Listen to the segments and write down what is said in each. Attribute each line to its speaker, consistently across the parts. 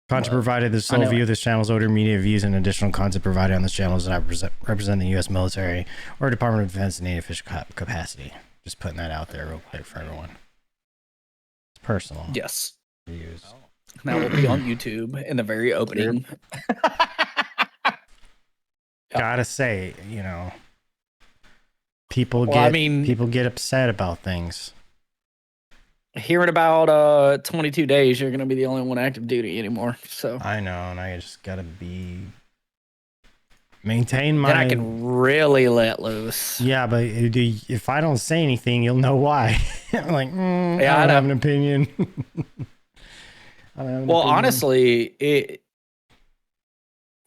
Speaker 1: Content provided, the sole view of this channel is older media views, and additional content provided on this channel does not represent the U.S. military or Department of Defense in any official capacity. Just putting that out there real quick for everyone. It's personal.
Speaker 2: Yes.
Speaker 1: Views.
Speaker 2: That will be on YouTube in the very opening.
Speaker 1: Gotta say, you know, people get upset about things.
Speaker 2: Here in about 22 days, you're going to be the only one active duty anymore. So
Speaker 1: I know, and I just gotta maintain my.
Speaker 2: Then I can really let loose.
Speaker 1: Yeah, but if I don't say anything, you'll know why. I'm like, I don't have an opinion.
Speaker 2: Honestly,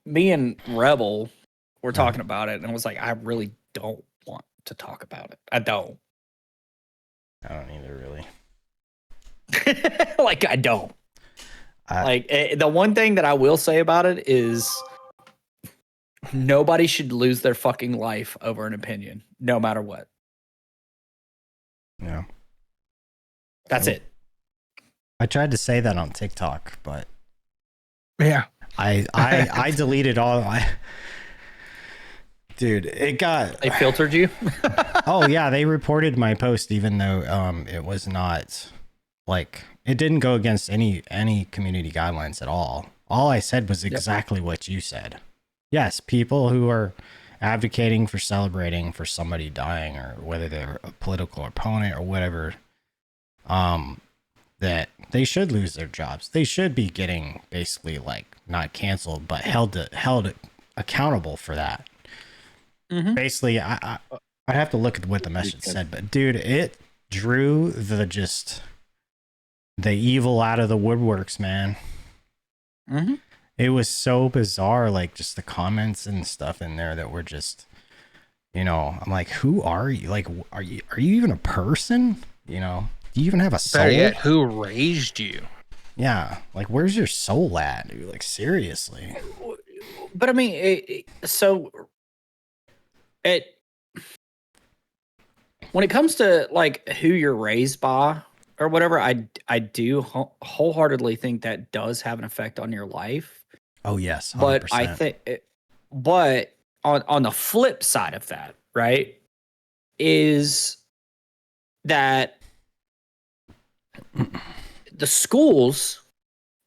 Speaker 2: me and Rebel were talking about it, and I was like, I really don't want to talk about it. I don't either, really. Like, I don't. The one thing that I will say about it is nobody should lose their fucking life over an opinion, no matter what.
Speaker 1: Yeah.
Speaker 2: That's it.
Speaker 1: I tried to say that on TikTok, but
Speaker 3: yeah,
Speaker 1: I deleted all. Dude,
Speaker 2: they filtered you.
Speaker 1: Oh yeah, they reported my post, even though it was not like, it didn't go against any community guidelines at all. All I said was exactly what you said. Yes, people who are advocating for celebrating for somebody dying, or whether they're a political opponent or whatever, that they should lose their jobs. They should be getting basically like not canceled, but held accountable for that. Mm-hmm. Basically, I have to look at what the message said, but dude, it drew the evil out of the woodworks, man.
Speaker 2: Mm-hmm.
Speaker 1: It was so bizarre, like just the comments and stuff in there that were just, you know, I'm like, who are you? Like, are you even a person? You know, do you even have a soul?
Speaker 3: Better yet, who raised you?
Speaker 1: Yeah, like, where's your soul at, dude? Like, seriously.
Speaker 2: But I mean, when it comes to like who you're raised by or whatever, I do wholeheartedly think that does have an effect on your life.
Speaker 1: Oh yes, 100%.
Speaker 2: But I think, but on the flip side of that, right, is that the schools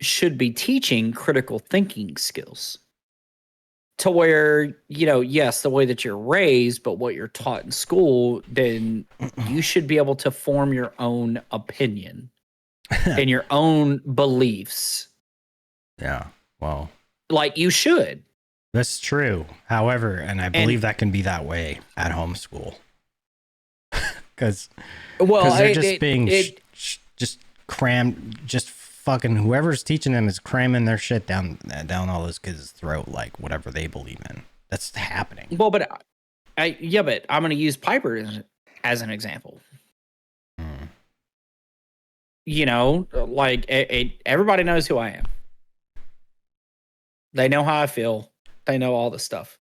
Speaker 2: should be teaching critical thinking skills to where, you know, yes, the way that you're raised, but what you're taught in school, then you should be able to form your own opinion and your own beliefs.
Speaker 1: Yeah. Well,
Speaker 2: like you should.
Speaker 1: That's true. However, and I believe that can be that way at homeschool. Because they're just being just crammed, just fucking whoever's teaching them is cramming their shit down all those kids' throat, like whatever they believe in. That's happening.
Speaker 2: Well, but but I'm going to use Piper as an example. You know, like everybody knows who I am. They know how I feel. They know all the stuff.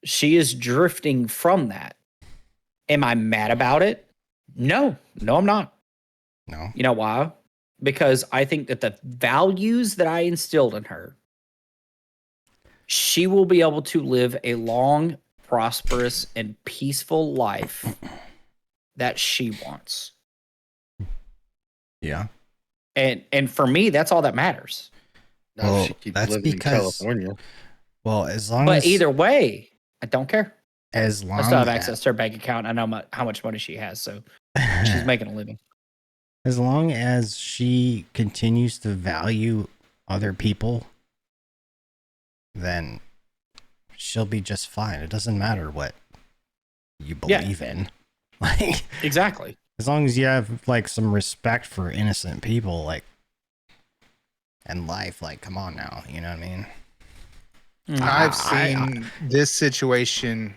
Speaker 2: She is drifting from that. Am I mad about it? No, I'm not.
Speaker 1: No.
Speaker 2: You know why? Because I think that the values that I instilled in her, she will be able to live a long, prosperous, and peaceful life that she wants.
Speaker 1: Yeah.
Speaker 2: And for me, that's all that matters.
Speaker 4: Well, she keeps living in California.
Speaker 1: Well,
Speaker 2: but either way, I don't care.
Speaker 1: As long
Speaker 2: I still have access to her bank account. I know how much money she has, so she's making a living.
Speaker 1: As long as she continues to value other people, then she'll be just fine. It doesn't matter what you believe in. Like,
Speaker 2: exactly.
Speaker 1: As long as you have like some respect for innocent people, like, and life, like, come on now, you know what I mean?
Speaker 3: I've seen this situation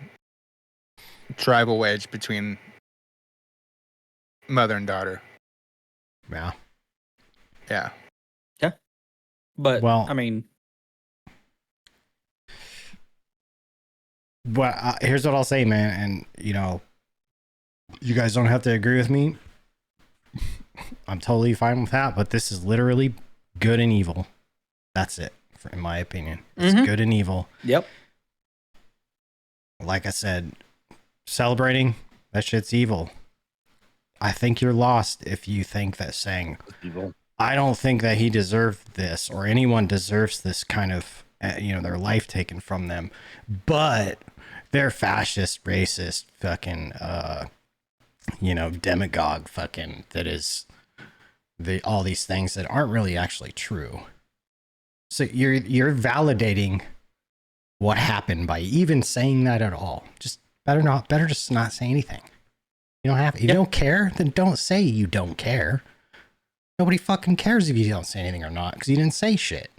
Speaker 3: drive a wedge between mother and daughter.
Speaker 1: Yeah.
Speaker 3: Yeah.
Speaker 2: Yeah. But, well, I mean...
Speaker 1: But here's what I'll say, man, and, you know, you guys don't have to agree with me. I'm totally fine with that, but this is literally good and evil. That's it, in my opinion. It's good and evil.
Speaker 2: Yep.
Speaker 1: Like I said, celebrating, that shit's evil. I think you're lost if you think that saying,
Speaker 4: Evil.
Speaker 1: I don't think that he deserved this or anyone deserves this kind of, their life taken from them, but they're fascist, racist, fucking, demagogue fucking that is all these things that aren't really actually true. So you're validating what happened by even saying that at all. Just better just not say anything. You don't have, if you don't care, then don't say you don't care. Nobody fucking cares if you don't say anything or not, because you didn't say shit.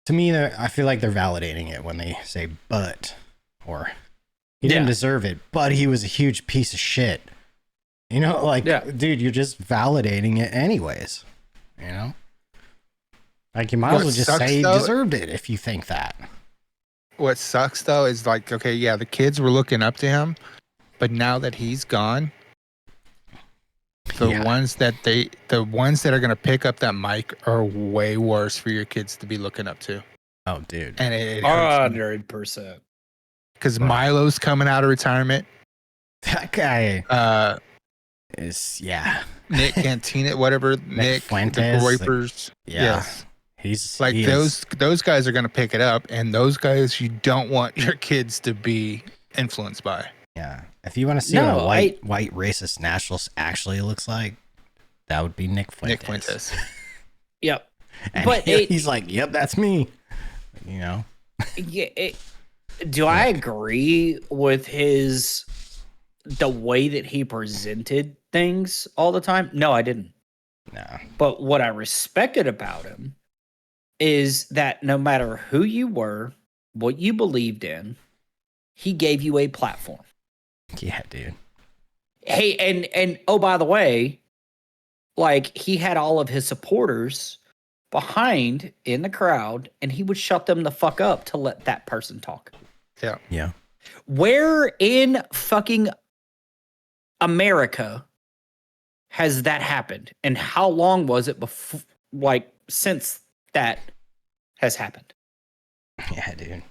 Speaker 1: To me, I feel like they're validating it when they say but, or he didn't deserve it, but he was a huge piece of shit. Dude, you're just validating it anyways. Like, you might as well just say he deserved it if you think that.
Speaker 3: What sucks though is like, okay, yeah, the kids were looking up to him, but now that he's gone, the ones that are gonna pick up that mic are way worse for your kids to be looking up to.
Speaker 1: Oh, dude,
Speaker 3: and it
Speaker 2: 100%.
Speaker 3: Because Milo's coming out of retirement.
Speaker 1: That guy is
Speaker 3: Nick Cantina, whatever. Nick
Speaker 1: Fuentes,
Speaker 3: the Rapers. Yes.
Speaker 1: He's
Speaker 3: like those guys are going to pick it up, and those guys you don't want your kids to be influenced by.
Speaker 1: Yeah, if you want to see what a white racist nationalist actually looks like, that would be Nick Fuentes.
Speaker 2: Yep,
Speaker 1: and he's like, "Yep, that's me."
Speaker 2: Yeah. Do I agree with the way that he presented things all the time? No, I didn't.
Speaker 1: No.
Speaker 2: But what I respected about him is that no matter who you were, what you believed in, he gave you a platform.
Speaker 1: Yeah, dude.
Speaker 2: Hey, and oh, by the way, like, he had all of his supporters behind in the crowd, and he would shut them the fuck up to let that person talk.
Speaker 3: Yeah.
Speaker 1: Yeah.
Speaker 2: Where in fucking America has that happened? And how long was it before, like, since that has happened?
Speaker 1: Yeah, dude.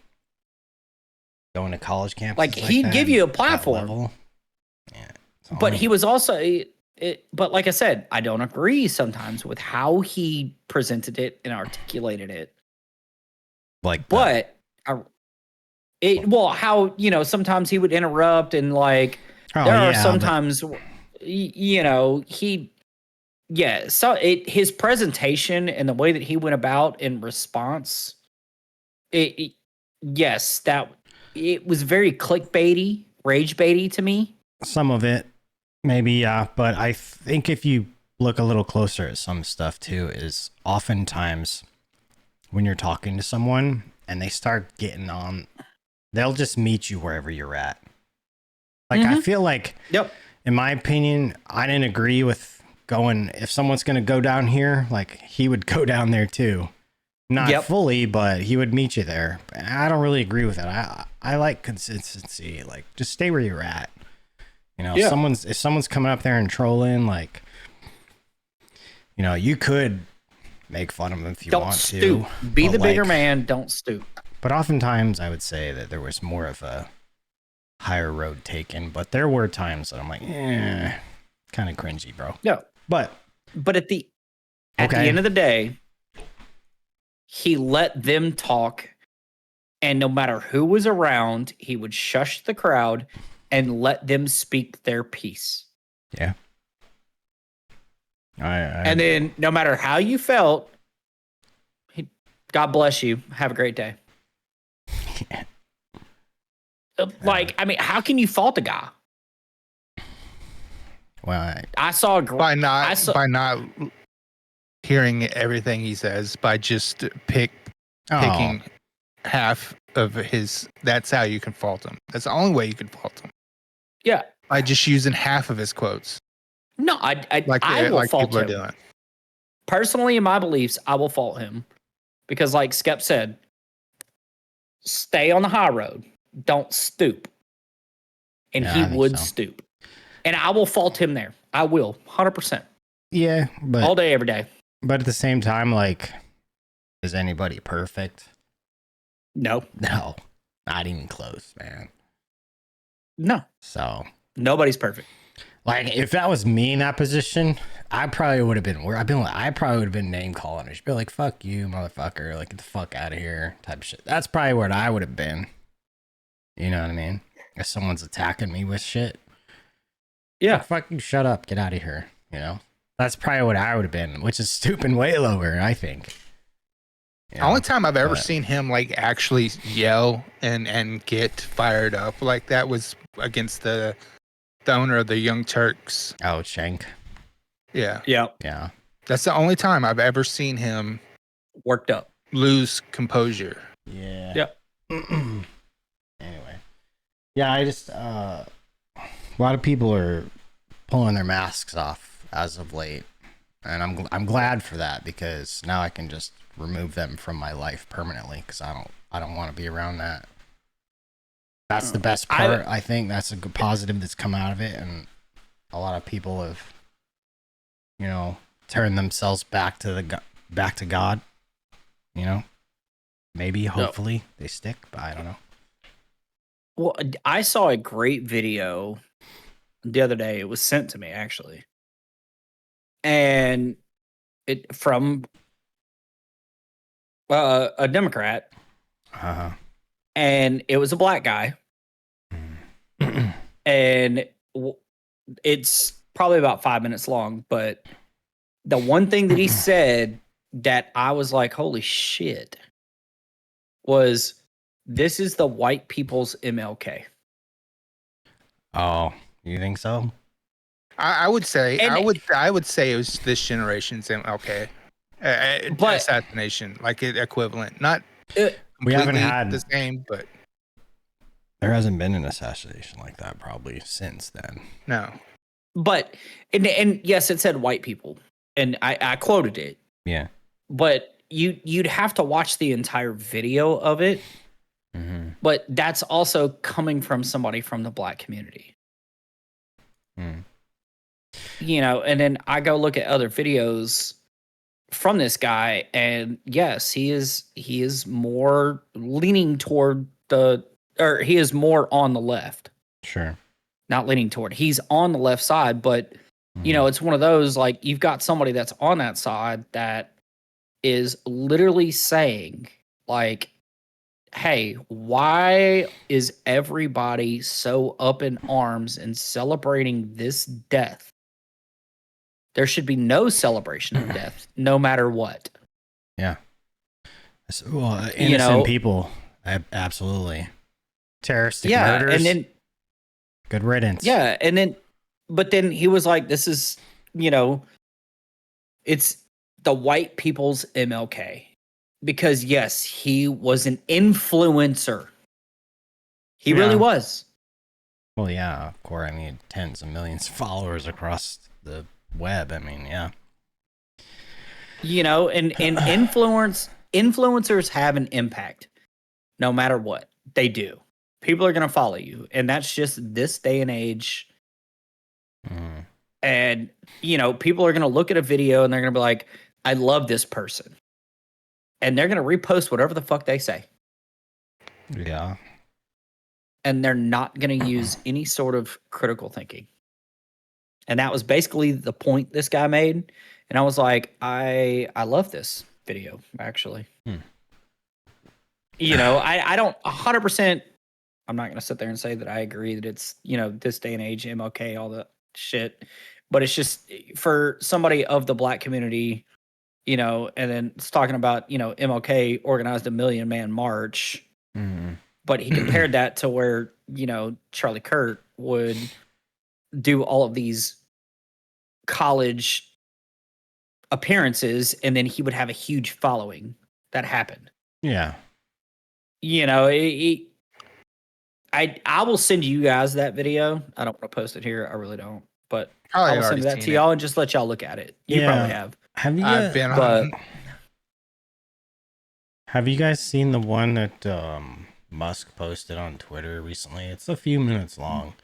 Speaker 1: Going to college campuses
Speaker 2: like he'd give you a platform.
Speaker 1: Yeah.
Speaker 2: But he was also, but like I said, I don't agree sometimes with how he presented it and articulated it. How, sometimes he would interrupt and like, are sometimes, his presentation and the way that he went about in response, it was very clickbaity, rage baity to me.
Speaker 1: Some of it, maybe, yeah. But I think if you look a little closer at some stuff too, is oftentimes when you're talking to someone and they start getting on, they'll just meet you wherever you're at. Like, I feel like, in my opinion, I didn't agree with going, if someone's going to go down here, like, he would go down there too. Not fully, but he would meet you there. I don't really agree with that. I like consistency. Like, just stay where you're at. If someone's coming up there and trolling, like, you could make fun of them if you want
Speaker 2: to. Be the bigger man. Don't stoop.
Speaker 1: But oftentimes, I would say that there was more of a higher road taken. But there were times that I'm like, kind of cringy, bro.
Speaker 2: Yeah.
Speaker 1: But
Speaker 2: at the end of the day, he let them talk, and no matter who was around, he would shush the crowd and let them speak their piece.
Speaker 1: Yeah.
Speaker 2: And then no matter how you felt, God bless you. Have a great day.
Speaker 1: Yeah.
Speaker 2: How can you fault a guy?
Speaker 1: Well,
Speaker 2: I saw
Speaker 3: by not hearing everything he says, by just picking half of his. That's how you can fault him. That's the only way you can fault him.
Speaker 2: Yeah,
Speaker 3: by just using half of his quotes.
Speaker 2: No, I will fault
Speaker 3: people
Speaker 2: him.
Speaker 3: Are doing.
Speaker 2: Personally, in my beliefs, I will fault him because, like Skep said, stay on the high road. Don't stoop. And he would stoop. And I will fault him there. I will, 100%.
Speaker 1: Yeah, but
Speaker 2: all day, every day.
Speaker 1: But at the same time, like, is anybody perfect?
Speaker 2: No.
Speaker 1: No, not even close, man.
Speaker 2: No.
Speaker 1: So
Speaker 2: nobody's perfect.
Speaker 1: Like, if that was me in that position, I probably would have been where I probably would have been name calling her. She'd be like, fuck you, motherfucker. Like, get the fuck out of here type of shit. That's probably what I would have been. You know what I mean? If someone's attacking me with shit.
Speaker 2: Yeah.
Speaker 1: Like, fuck you, shut up, get out of here. You know? That's probably what I would have been, which is stooping way lower, I think. You know?
Speaker 3: Only time I've ever seen him like actually yell and get fired up like that was against the owner of the Young Turks.
Speaker 1: Oh, Shank.
Speaker 3: Yeah.
Speaker 1: Yeah.
Speaker 3: That's the only time I've ever seen him
Speaker 2: worked up,
Speaker 3: lose composure.
Speaker 1: Yeah.
Speaker 2: Yep.
Speaker 1: Anyway. Yeah, I just a lot of people are pulling their masks off as of late. And I'm glad for that, because now I can just remove them from my life permanently, because I don't want to be around that. That's the best part. I think that's a good positive that's come out of it, and a lot of people have, you know, turned themselves back to God. You know, maybe hopefully they stick, but I don't know.
Speaker 2: Well, I saw a great video the other day. It was sent to me actually, and it from a Democrat, and it was a black guy. And it's probably about 5 minutes long, but the one thing that he said that I was like, holy shit, was, this is the white people's MLK.
Speaker 1: Oh, you think so?
Speaker 3: I would say I would say it was this generation's MLK
Speaker 2: but
Speaker 3: assassination, like equivalent, not
Speaker 1: we haven't had
Speaker 3: the same, but
Speaker 1: there hasn't been an assassination like that probably since then.
Speaker 3: No.
Speaker 2: But and yes, it said white people, and I quoted it.
Speaker 1: Yeah.
Speaker 2: But you'd have to watch the entire video of it.
Speaker 1: Mm-hmm.
Speaker 2: But that's also coming from somebody from the black community. You know, and then I go look at other videos from this guy, and yes, he is more leaning toward he is more on the left.
Speaker 1: Sure.
Speaker 2: Not leaning toward. He's on the left side, but you know, it's one of those, like, you've got somebody that's on that side that is literally saying, like, hey, why is everybody so up in arms and celebrating this death? There should be no celebration of death, no matter what.
Speaker 1: Yeah. Well, innocent people, absolutely. Terroristic murders.
Speaker 2: And then
Speaker 1: good riddance.
Speaker 2: Yeah, and then, but then he was like, this is, you know, it's the white people's MLK. Because yes, he was an influencer. He really was.
Speaker 1: Well, yeah, of course. I mean, tens of millions of followers across the web. I mean, yeah.
Speaker 2: You know, and influencers have an impact no matter what they do. People are going to follow you, and that's just this day and age. And, you know, people are going to look at a video and they're going to be like, I love this person. And they're going to repost whatever the fuck they say.
Speaker 1: Yeah.
Speaker 2: And they're not going to use any sort of critical thinking. And that was basically the point this guy made. And I was like, I love this video, actually. You know, I don't 100%. I'm not going to sit there and say that I agree that it's, you know, this day and age, MLK, all that shit. But it's just for somebody of the black community, you know, and then it's talking about, you know, MLK organized a 1 million man march. But he compared that to where, you know, Charlie Kirk would do all of these college appearances, and then he would have a huge following that happened.
Speaker 1: Yeah.
Speaker 2: You know, I will send you guys that video. I don't want to post it here. I really don't. But I will send that to y'all and just let y'all look at it. You probably have.
Speaker 1: Have you?
Speaker 3: I've been on.
Speaker 1: Have you guys seen the one that Musk posted on Twitter recently? It's a few minutes long,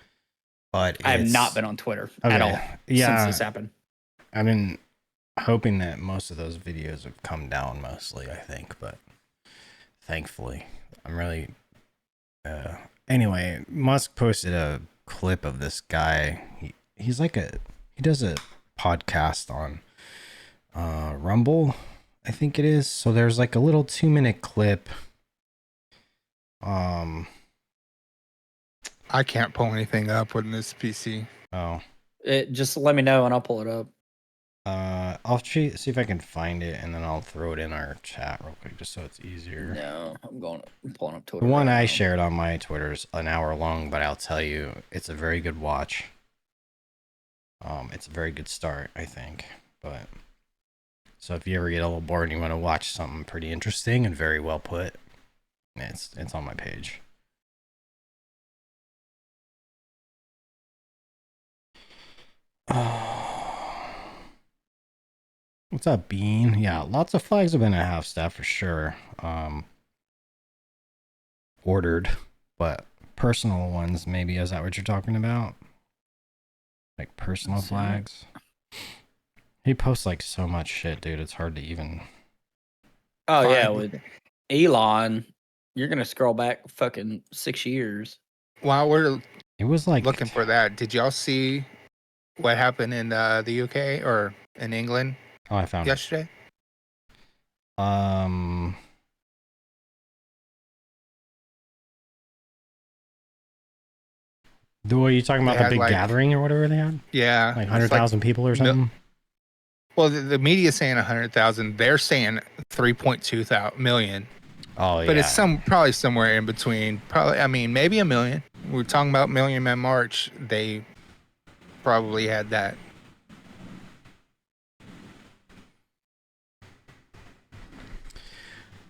Speaker 1: but
Speaker 2: I have not been on Twitter at all since this happened.
Speaker 1: I mean, hoping that most of those videos have come down mostly, I think, but thankfully, I'm really, anyway, Musk posted a clip of this guy. He does a podcast on, Rumble, I think it is. So there's like a little 2-minute clip.
Speaker 3: I can't pull anything up with this PC.
Speaker 1: Oh.
Speaker 2: Just let me know and I'll pull it up.
Speaker 1: I'll see if I can find it, and then I'll throw it in our chat real quick, just so it's easier.
Speaker 2: No, I'm pulling up Twitter.
Speaker 1: The one I shared on my Twitter's an hour long, but I'll tell you, it's a very good watch. It's a very good start, I think. But so if you ever get a little bored and you want to watch something pretty interesting and very well put, it's on my page. What's up, Bean? Yeah, lots of flags have been at half staff for sure. Ordered, but personal ones, maybe. Is that what you're talking about? Like personal flags? He posts like so much shit, dude. It's hard to even.
Speaker 2: Oh yeah, with Elon, you're gonna scroll back fucking 6 years.
Speaker 3: While we're
Speaker 1: It was like
Speaker 3: looking for that, did y'all see what happened in the UK or in England?
Speaker 1: Oh, I found
Speaker 3: yesterday.
Speaker 1: Are you talking about the big gathering or whatever they had?
Speaker 3: Yeah,
Speaker 1: like 100,000 people or something.
Speaker 3: Well, the media's saying 100,000. They're saying 3.2 million.
Speaker 1: Oh, yeah.
Speaker 3: But it's probably somewhere in between. Probably, I mean, maybe a million. We're talking about Million Man March. They probably had that.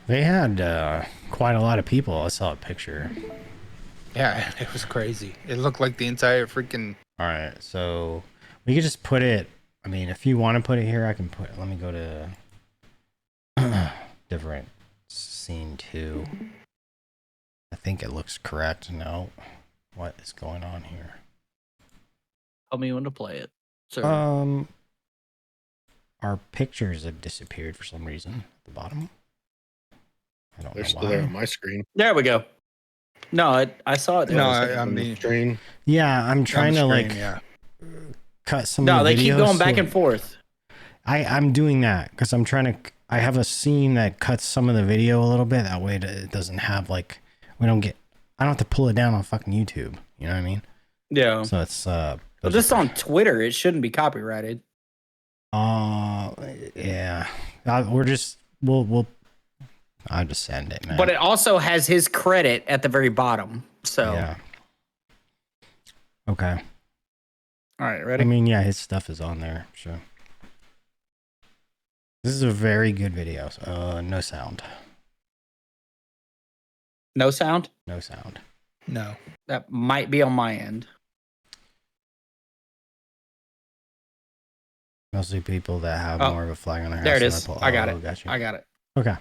Speaker 1: They had quite a lot of people. I saw a picture.
Speaker 3: Yeah, it was crazy. It looked like the entire freaking...
Speaker 1: All right, so we could just put it... I mean, if you want to put it here, I can put... Let me go to... different scene 2. I think it looks correct. No. What is going on here?
Speaker 2: Tell me when to play it. Sir.
Speaker 1: Our pictures have disappeared for some reason at the bottom. I don't know why.
Speaker 4: They're still there on my screen.
Speaker 2: There we go. No, I saw it.
Speaker 3: No, on the
Speaker 4: screen.
Speaker 1: Yeah, I'm trying to cut some.
Speaker 2: No,
Speaker 1: of the
Speaker 2: they keep going back and forth.
Speaker 1: I'm doing that because I'm trying to. I have a scene that cuts some of the video a little bit. That way, it doesn't have like we don't get. I don't have to pull it down on fucking YouTube. You know what I mean?
Speaker 2: Yeah.
Speaker 1: So it's
Speaker 2: But just on Twitter, it shouldn't be copyrighted.
Speaker 1: Yeah. We'll. I'll just send it, man.
Speaker 2: But it also has his credit at the very bottom. So
Speaker 1: yeah. Okay.
Speaker 2: All right, ready?
Speaker 1: I mean, yeah, his stuff is on there. Sure. This is a very good video. No sound.
Speaker 2: No sound?
Speaker 1: No sound.
Speaker 3: No.
Speaker 2: That might be on my end.
Speaker 1: Mostly people that have more of a flag on their house.
Speaker 2: There it is. I got it.
Speaker 1: Got you.
Speaker 2: I got it.
Speaker 1: Okay.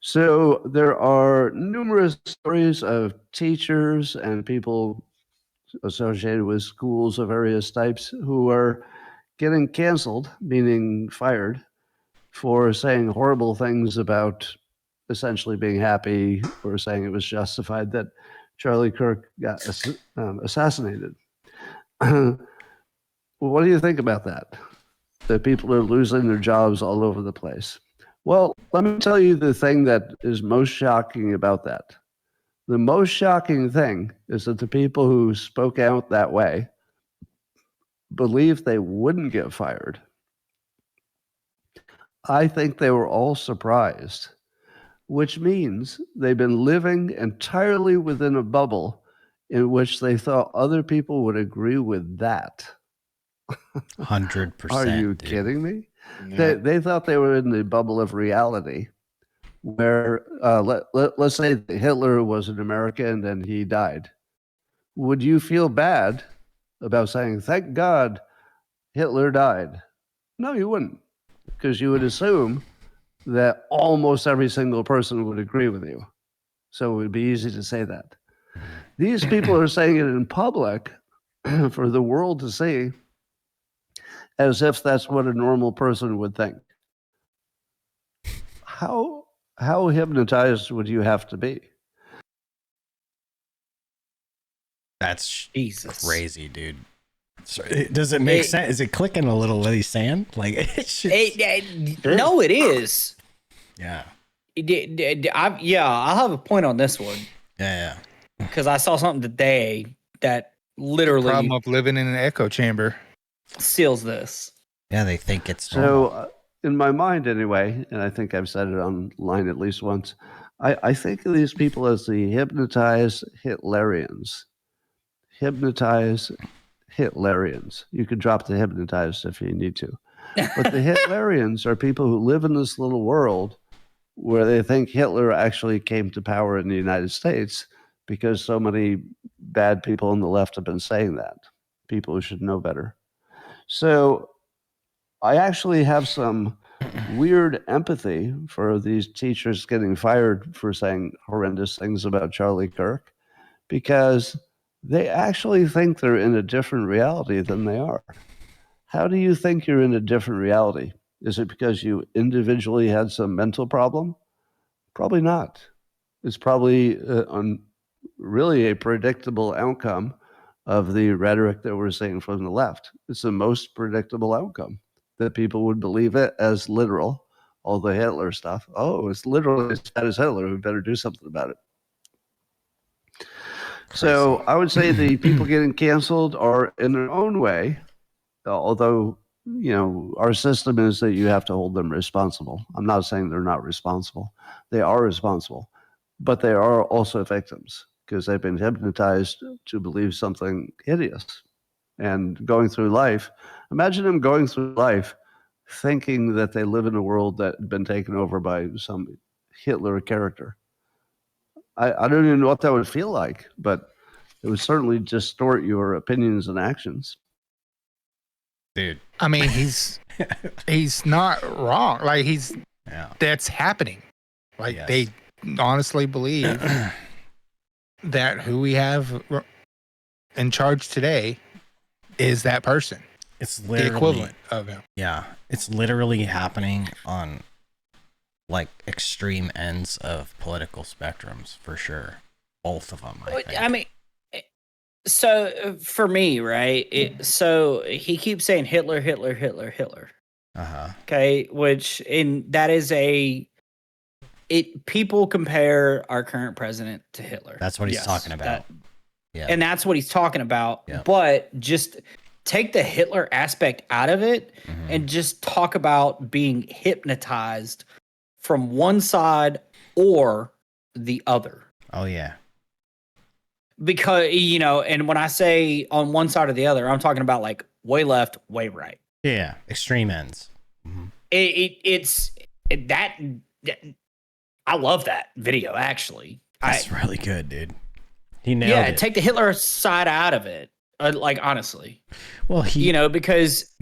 Speaker 5: So there are numerous stories of teachers and people associated with schools of various types who are getting canceled, meaning fired, for saying horrible things about essentially being happy or saying it was justified that Charlie Kirk got assassinated. What do you think about that? That people are losing their jobs all over the place. Well, let me tell you the thing that is most shocking about that. The most shocking thing is that the people who spoke out that way believed they wouldn't get fired. I think they were all surprised, which means they've been living entirely within a bubble in which they thought other people would agree with that.
Speaker 1: 100%.
Speaker 5: Are you kidding me? Yeah. They thought they were in the bubble of reality where, let's say Hitler was an American and he died. Would you feel bad about saying, thank God Hitler died? No, you wouldn't, because you would assume that almost every single person would agree with you. So it would be easy to say that. These people are saying it in public for the world to see. as if that's what a normal person would think. How hypnotized would you have to be?
Speaker 1: That's
Speaker 2: Jesus.
Speaker 1: crazy, dude. So, does it make sense? Is it clicking a little in sand? Like
Speaker 2: no, it is.
Speaker 1: Yeah.
Speaker 2: I'll have a point on this one.
Speaker 1: Yeah.
Speaker 2: Because I saw something today that literally
Speaker 3: the problem of living in an echo chamber
Speaker 2: seals this.
Speaker 1: Yeah, they think it's
Speaker 5: so. In my mind, anyway, and I think I've said it online at least once. I think of these people as the hypnotized Hitlerians. Hypnotized Hitlerians. You could drop the hypnotized if you need to. But the Hitlerians are people who live in this little world where they think Hitler actually came to power in the United States because so many bad people on the left have been saying that. People who should know better. So I actually have some weird empathy for these teachers getting fired for saying horrendous things about Charlie Kirk, because they actually think they're in a different reality than they are. How do you think you're in a different reality? Is it because you individually had some mental problem? Probably not. It's probably really a predictable outcome of the rhetoric that we're seeing from the left. It's the most predictable outcome, that people would believe it as literal, all the Hitler stuff. Oh, it's literally as bad as Hitler. We better do something about it. So I would say the people getting canceled are in their own way, although, our system is that you have to hold them responsible. I'm not saying they're not responsible. They are responsible, but they are also victims because they've been hypnotized to believe something hideous and going through life. Imagine them going through life thinking that they live in a world that had been taken over by some Hitler character. I don't even know what that would feel like, but it would certainly distort your opinions and actions.
Speaker 1: Dude.
Speaker 3: I mean, he's not wrong. Like that's happening. Like they honestly believe that who we have in charge today is that person.
Speaker 1: It's literally
Speaker 3: the equivalent of him.
Speaker 1: Yeah. It's literally happening on like extreme ends of political spectrums for sure. Both of them.
Speaker 2: I mean, so for me, right? So he keeps saying Hitler, Hitler, Hitler, Hitler. Okay, that is people compare our current president to Hitler.
Speaker 1: That's what he's talking about.
Speaker 2: And that's what he's talking about.
Speaker 1: Yeah.
Speaker 2: But just take the Hitler aspect out of it and just talk about being hypnotized from one side or the other.
Speaker 1: Oh, yeah.
Speaker 2: Because, and when I say on one side or the other, I'm talking about like way left, way right.
Speaker 1: Yeah, extreme ends. Mm-hmm.
Speaker 2: It's that. I love that video, actually.
Speaker 1: That's really good, dude. He nailed it.
Speaker 2: Take the Hitler side out of it. Like, honestly.
Speaker 1: Well,
Speaker 2: because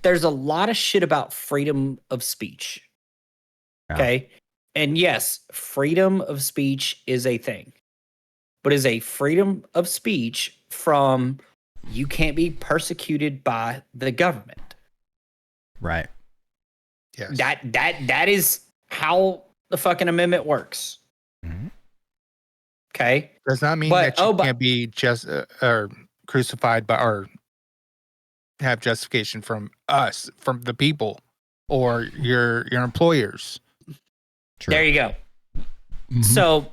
Speaker 2: there's a lot of shit about freedom of speech. Okay. And yes, freedom of speech is a thing, but is a freedom of speech from you can't be persecuted by the government.
Speaker 1: Right.
Speaker 3: Yes.
Speaker 2: That is how the fucking amendment works.
Speaker 1: Mm-hmm.
Speaker 2: Okay.
Speaker 3: Does not mean that you can't be just or crucified by or have justification from us, from the people, or your employers.
Speaker 2: True. There you go. Mm-hmm. So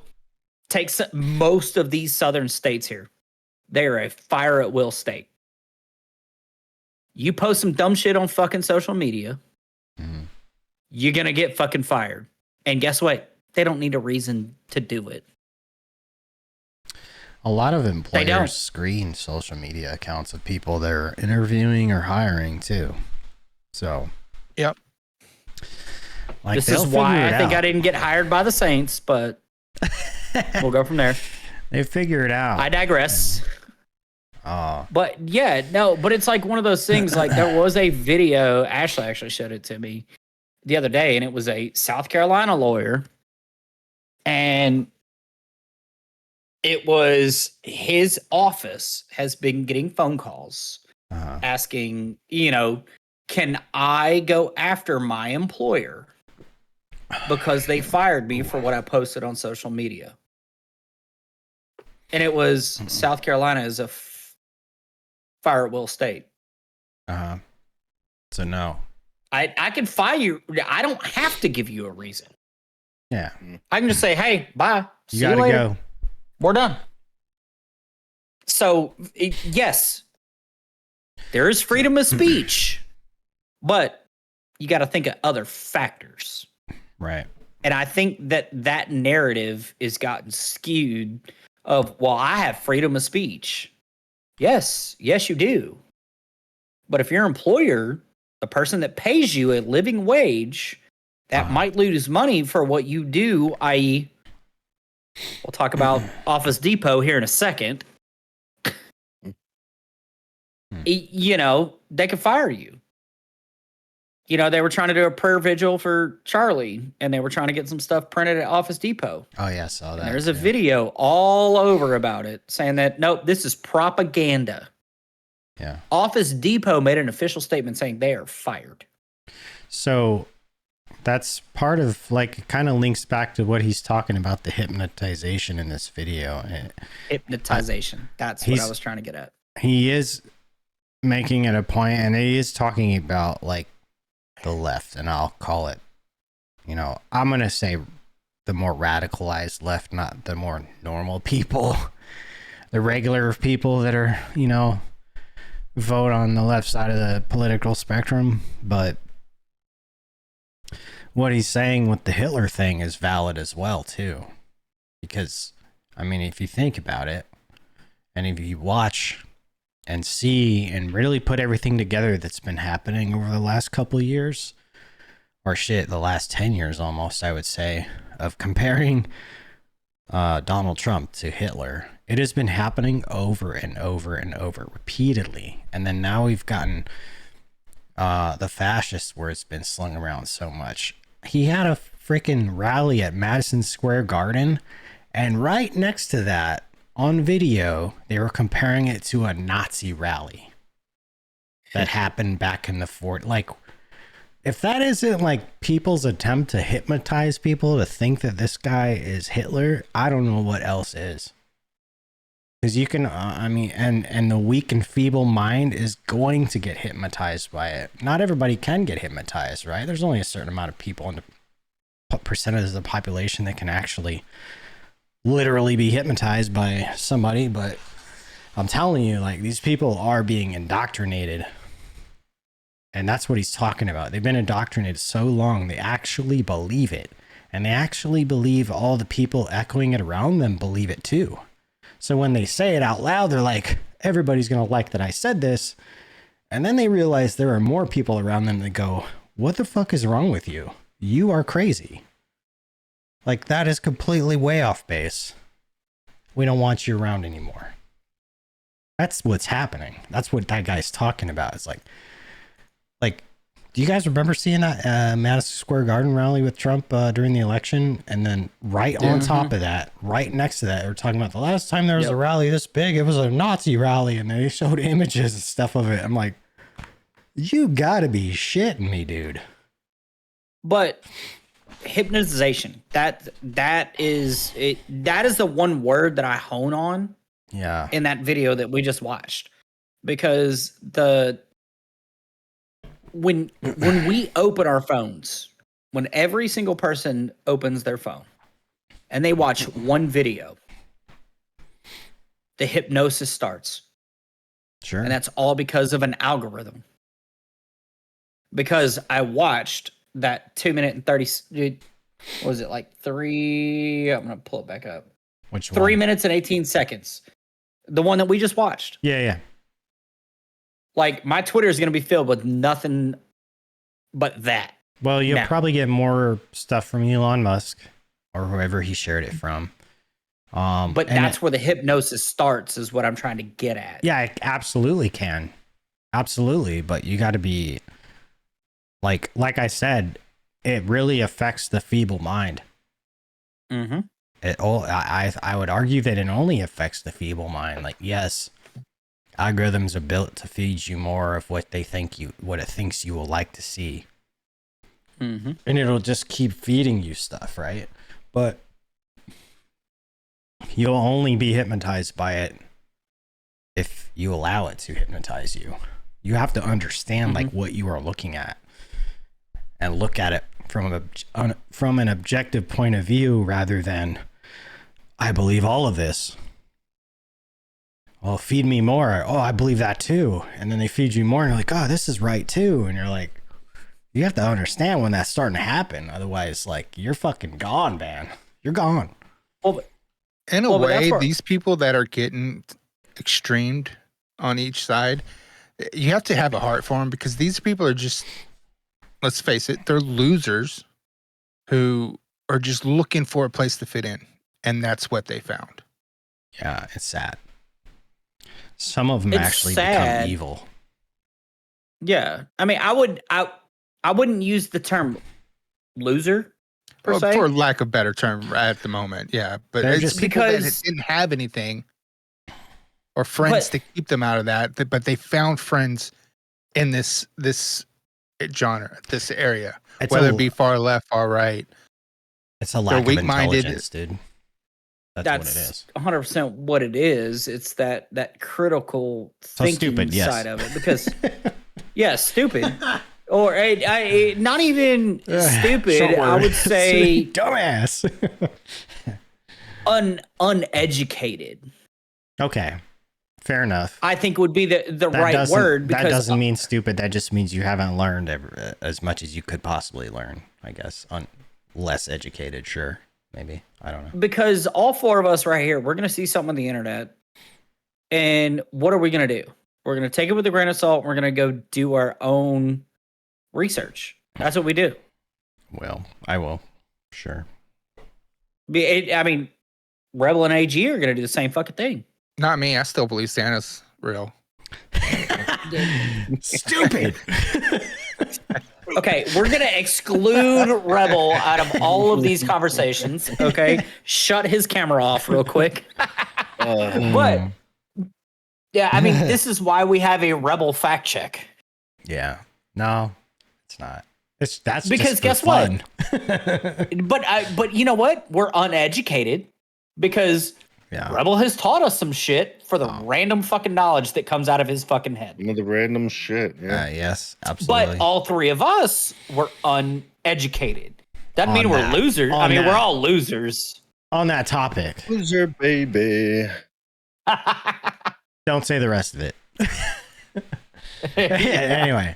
Speaker 2: take most of these southern states here. They're a fire at will state. You post some dumb shit on fucking social media, you're going to get fucking fired. And guess what? They don't need a reason to do it.
Speaker 1: A lot of employers screen social media accounts of people they're interviewing or hiring too. So,
Speaker 3: yep.
Speaker 2: Like, this is why I think I didn't get hired by the Saints, but we'll go from there.
Speaker 1: They figure it out.
Speaker 2: I digress.
Speaker 1: Oh.
Speaker 2: But but it's like one of those things. Like there was a video, Ashley actually showed it to me the other day, and it was a South Carolina lawyer, and it was his office has been getting phone calls asking, can I go after my employer because they fired me for what I posted on social media? And it was South Carolina is a fire at will state.
Speaker 1: So no.
Speaker 2: I can fire you. I don't have to give you a reason.
Speaker 1: Yeah.
Speaker 2: I can just say, hey, bye.
Speaker 1: You gotta go.
Speaker 2: We're done. So, yes, there is freedom of speech, but you got to think of other factors.
Speaker 1: Right.
Speaker 2: And I think that narrative is gotten skewed of, well, I have freedom of speech. Yes, you do. But if your employer, the person that pays you a living wage, that might lose money for what you do, i.e., we'll talk about Office Depot here in a second. You know, they could fire you. You know, they were trying to do a prayer vigil for Charlie, and they were trying to get some stuff printed at Office Depot.
Speaker 1: Oh, yeah, I saw that.
Speaker 2: And there's a video all over about it saying that, nope, this is propaganda.
Speaker 1: Yeah.
Speaker 2: Office Depot made an official statement saying they are fired.
Speaker 1: So that's part of, like, it kind of links back to what he's talking about, the hypnotization in this video.
Speaker 2: Hypnotization. That's what I was trying to get at.
Speaker 1: He is making it a point, and he is talking about, like, the left, and I'll call it, you know, I'm going to say the more radicalized left, not the more normal people, the regular people that are, you know, vote on the left side of the political spectrum. But what he's saying with the Hitler thing is valid as well, too. Because, I mean, if you think about it, and if you watch and see and really put everything together that's been happening over the last couple of years, or shit, the last 10 years almost, I would say, of comparing Donald Trump to Hitler, it has been happening over and over and over repeatedly. And then now we've gotten the fascists, where it's been slung around so much. He had a freaking rally at Madison Square Garden, and right next to that, on video, they were comparing it to a Nazi rally that happened back in the fort. Like, if that isn't like people's attempt to hypnotize people to think that this guy is Hitler, I don't know what else is. Because you can, I mean, and the weak and feeble mind is going to get hypnotized by it. Not everybody can get hypnotized, right? There's only a certain amount of people in the percentage of the population that can actually literally be hypnotized by somebody. But I'm telling you, like, these people are being indoctrinated. And that's what he's talking about. They've been indoctrinated so long, they actually believe it. And they actually believe all the people echoing it around them believe it too. So when they say it out loud, they're like, everybody's going to like that I said this. And then they realize there are more people around them that go, what the fuck is wrong with you? You are crazy. Like, that is completely way off base. We don't want you around anymore. That's what's happening. That's what that guy's talking about. It's like, do you guys remember seeing that Madison Square Garden rally with Trump during the election? And then right on top of that, right next to that, they were talking about the last time there was a rally this big, it was a Nazi rally, and they showed images and stuff of it. I'm like, you gotta be shitting me, dude.
Speaker 2: But hypnotization, that is the one word that I hone on.
Speaker 1: Yeah.
Speaker 2: In that video that we just watched, because when we open our phones, when every single person opens their phone and they watch one video, the hypnosis starts.
Speaker 1: Sure.
Speaker 2: And that's all because of an algorithm. Because I watched that 2 minute and 30, what was it, like I'm going to pull it back up.
Speaker 1: Which
Speaker 2: 3 minutes and 18 seconds. The one that we just watched.
Speaker 1: Yeah.
Speaker 2: Like, my Twitter is going to be filled with nothing but that.
Speaker 1: Well, you'll probably get more stuff from Elon Musk or whoever he shared it from.
Speaker 2: But that's where the hypnosis starts, is what I'm trying to get at.
Speaker 1: Yeah, it absolutely can. Absolutely. But you got to be, like I said, it really affects the feeble mind.
Speaker 2: Mm-hmm.
Speaker 1: I would argue that it only affects the feeble mind. Like, yes, Algorithms are built to feed you more of what it thinks you will like to see.
Speaker 2: Mm-hmm.
Speaker 1: And it'll just keep feeding you stuff, right? But you'll only be hypnotized by it if you allow it to hypnotize you. You have to understand like what you are looking at and look at it from an objective point of view rather than I believe all of this. Well, feed me more. Oh, I believe that too. And then they feed you more and you're like, oh, this is right too. And you're like, you have to understand when that's starting to happen. Otherwise, like, you're fucking gone, man. You're gone.
Speaker 2: Well,
Speaker 3: in a way, these people that are getting extremed on each side, you have to have a heart for them because these people are just, let's face it, they're losers who are just looking for a place to fit in. And that's what they found.
Speaker 1: Yeah, it's sad. Some of them actually become evil.
Speaker 2: Yeah. I mean, I wouldn't use the term loser per se.
Speaker 3: For lack of better term at the moment. Yeah. But
Speaker 1: They're
Speaker 3: it's
Speaker 1: just
Speaker 3: people that didn't have anything or friends to keep them out of that. But they found friends in this genre, this area, whether it be far left, far right.
Speaker 1: It's a lack of intelligence, dude. That's what it is.
Speaker 2: 100% what it is. It's that critical thinking side of it. Because, yeah, stupid. Or not even stupid. I would say
Speaker 1: dumbass.
Speaker 2: Uneducated.
Speaker 1: Okay, fair enough.
Speaker 2: I think would be the right word. Because
Speaker 1: that doesn't mean stupid. That just means you haven't learned as much as you could possibly learn. I guess less educated. Sure. Maybe. I don't know.
Speaker 2: Because all four of us right here, we're going to see something on the internet. And what are we going to do? We're going to take it with a grain of salt. We're going to go do our own research. That's what we do.
Speaker 1: Well, I will. Sure.
Speaker 2: I mean, Rebel and AG are going to do the same fucking thing.
Speaker 3: Not me. I still believe Santa's real.
Speaker 1: Stupid.
Speaker 2: Okay, we're going to exclude Rebel out of all of these conversations, okay? Shut his camera off real quick. But, yeah, I mean, this is why we have a Rebel fact check.
Speaker 1: Yeah. No, it's not. That's
Speaker 2: because
Speaker 1: just
Speaker 2: guess what? But you know what? We're uneducated because Rebel has taught us some shit for the random fucking knowledge that comes out of his fucking head.
Speaker 4: The random shit. Yeah.
Speaker 1: Yes, absolutely.
Speaker 2: But all three of us were uneducated. Doesn't mean we're losers. I mean, we're all losers.
Speaker 1: On that topic.
Speaker 4: Loser, baby.
Speaker 1: Don't say the rest of it. Anyway.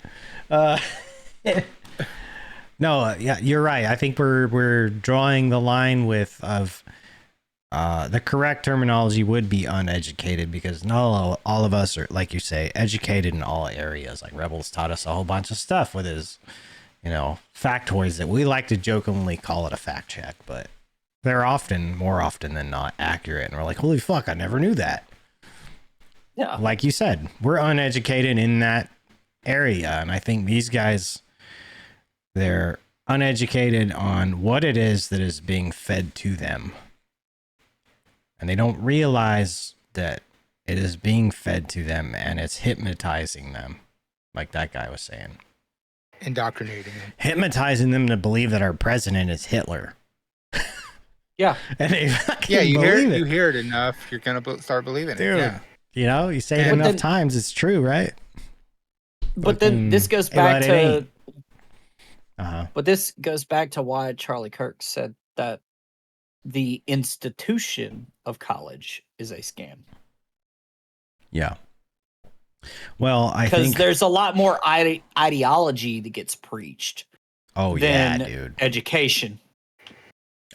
Speaker 1: No, yeah, you're right. I think we're drawing the line the correct terminology would be uneducated because not all of us are, like you say, educated in all areas. Like Rebels taught us a whole bunch of stuff with his, factoids that we like to jokingly call it a fact check, but they're more often than not accurate. And we're like, holy fuck, I never knew that.
Speaker 2: Yeah.
Speaker 1: Like you said, we're uneducated in that area. And I think these guys, they're uneducated on what it is that is being fed to them. And they don't realize that it is being fed to them and it's hypnotizing them. Like that guy was saying.
Speaker 3: Indoctrinating them.
Speaker 1: Hypnotizing them to believe that our president is Hitler.
Speaker 2: Yeah.
Speaker 1: And they fucking
Speaker 3: you hear it enough, you're going to start believing
Speaker 1: Dude,
Speaker 3: it. Yeah.
Speaker 1: You say it enough times, it's true, right?
Speaker 2: But then this goes back to... But this goes back to why Charlie Kirk said that the institution of college is a scam.
Speaker 1: Yeah. Well, I think
Speaker 2: because there's a lot more ideology that gets preached.
Speaker 1: Oh yeah, dude.
Speaker 2: Education.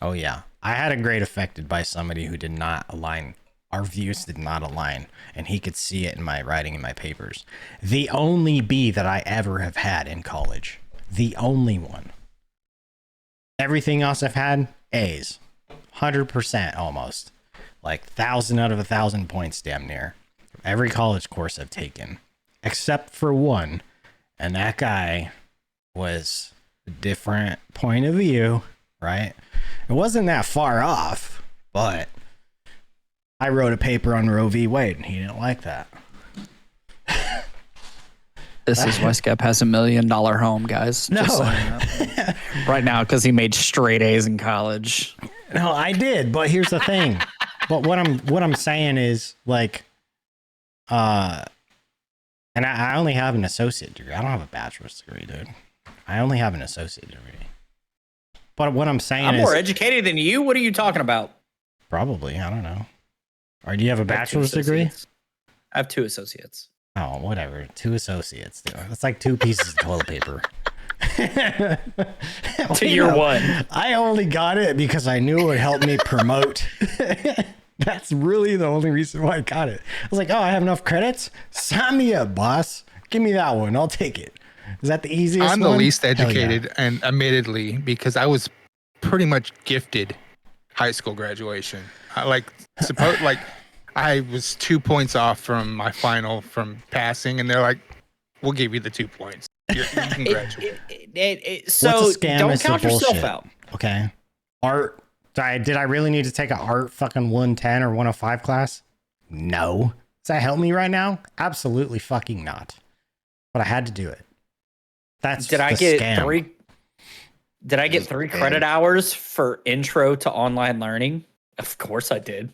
Speaker 1: Oh yeah, I had a grade affected by somebody who did not align. Our views did not align, and he could see it in my writing in my papers. The only B that I ever have had in college. The only one. Everything else I've had, A's. 100% almost. Like 1,000 out of 1,000 points damn near. Every college course I've taken. Except for one. And that guy was a different point of view, right? It wasn't that far off, but I wrote a paper on Roe v. Wade, and he didn't like that.
Speaker 2: This is why Skep has $1 million home, guys.
Speaker 1: No.
Speaker 2: Just saying that. Right now, because he made straight A's in college.
Speaker 1: No, I did, but here's the thing. But what I'm saying is like, and I only have an associate degree. I don't have a bachelor's degree, dude. I only have an associate degree. But what I'm saying
Speaker 2: I'm
Speaker 1: is
Speaker 2: more educated than you. What are you talking about?
Speaker 1: probably, I don't know. Or do you have a bachelor's degree?
Speaker 2: I have 2 associates.
Speaker 1: Oh, whatever. 2 associates, dude. That's like 2 pieces of toilet paper.
Speaker 2: To your one.
Speaker 1: I only got it because I knew it would help me promote. That's really the only reason why I got it. I was like, oh, I have enough credits? Sign me up, boss. Give me that one. I'll take it. Is that the easiest
Speaker 3: I'm
Speaker 1: one?
Speaker 3: the least
Speaker 1: Hell
Speaker 3: educated,
Speaker 1: yeah.
Speaker 3: and admittedly, because I was pretty much gifted high school graduation. I was 2 points off from my final from passing, and they're like, "We'll give you the 2 points. You can graduate."
Speaker 2: So
Speaker 1: What's a scam
Speaker 2: don't
Speaker 1: is the
Speaker 2: count yourself
Speaker 1: bullshit.
Speaker 2: out.
Speaker 1: Okay. Art. Did I really need to take an art fucking 110 or 105 class? No. Does that help me right now? Absolutely fucking not. But I had to do it. That's
Speaker 2: Did I
Speaker 1: the
Speaker 2: get
Speaker 1: scam.
Speaker 2: 3? Did I get 3 credit hours for intro to online learning? Of course I did.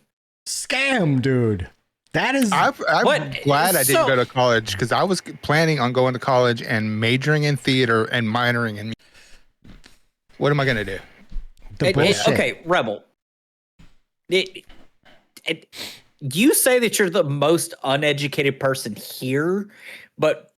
Speaker 1: Scam, dude. That is.
Speaker 3: I'm
Speaker 2: What?
Speaker 3: glad I didn't
Speaker 2: So-
Speaker 3: go to college because I was planning on going to college and majoring in theater and minoring in. What am I gonna do?
Speaker 1: the bullshit.
Speaker 2: Okay, Rebel. You say that you're the most uneducated person here, but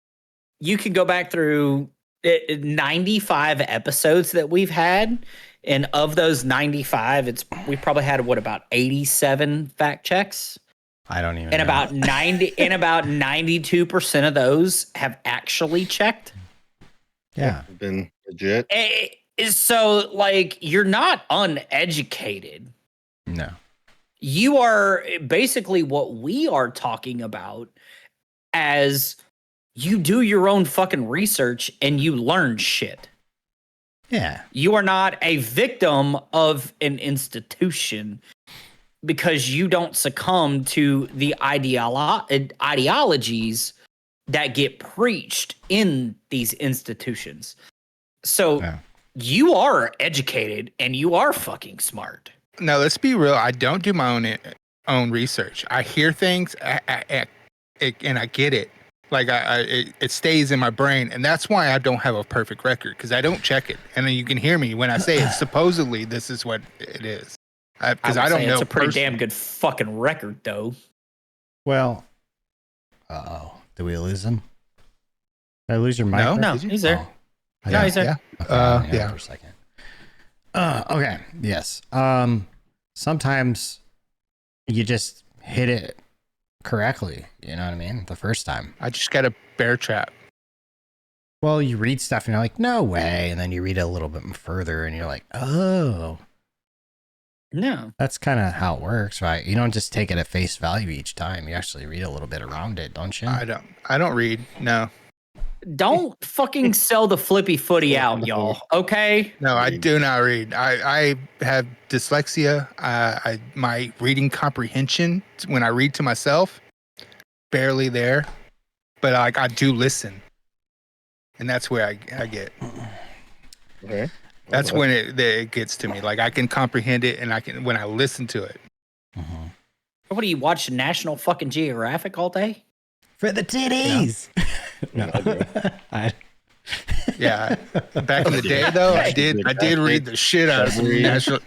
Speaker 2: you can go back through 95 episodes that we've had, and of those 95, we probably had about 87 fact checks,
Speaker 1: I don't even
Speaker 2: and
Speaker 1: know.
Speaker 2: about 92% of those have actually checked.
Speaker 1: Yeah.
Speaker 4: Been legit.
Speaker 2: So, like, you're not uneducated.
Speaker 1: No.
Speaker 2: You are basically what we are talking about as you do your own fucking research and you learn shit.
Speaker 1: Yeah.
Speaker 2: You are not a victim of an institution because you don't succumb to the ideologies that get preached in these institutions. So
Speaker 1: Yeah.
Speaker 2: you are educated and you are fucking smart.
Speaker 3: No, let's be real. I don't do my own research. I hear things and I get it. Like it stays in my brain, and that's why I don't have a perfect record because I don't check it. And then you can hear me when I say it. Supposedly, this is what it is. Because I don't know.
Speaker 2: It's a pretty damn good fucking record, though.
Speaker 1: Well. Did we lose him? Did I lose your mic?
Speaker 2: No,
Speaker 3: Did you?
Speaker 2: he's there.
Speaker 1: Oh.
Speaker 2: No, he's there.
Speaker 1: Okay,
Speaker 3: Yeah.
Speaker 1: For a second. Okay. Yes. Sometimes you just hit it correctly. You know what I mean? The first time.
Speaker 3: I just got a bear trap.
Speaker 1: Well, you read stuff and you're like, no way. And then you read it a little bit further and you're like, oh,
Speaker 2: No.
Speaker 1: that's kind of how it works, right? You don't just take it at face value each time. You actually read a little bit around it, don't you?
Speaker 3: I don't read. No.
Speaker 2: Don't fucking sell the flippy footy out, y'all. Okay?
Speaker 3: No, I do not read. I have dyslexia. My reading comprehension when I read to myself, barely there. But like I do listen, and that's where I get.
Speaker 4: Okay.
Speaker 3: That's when it gets to me. Like I can comprehend it, and I can when I listen to it.
Speaker 1: Mhm.
Speaker 2: What do you watch National fucking Geographic all day?
Speaker 1: For the titties. No.
Speaker 3: Yeah. Back in the day, though, I did read the shit out of National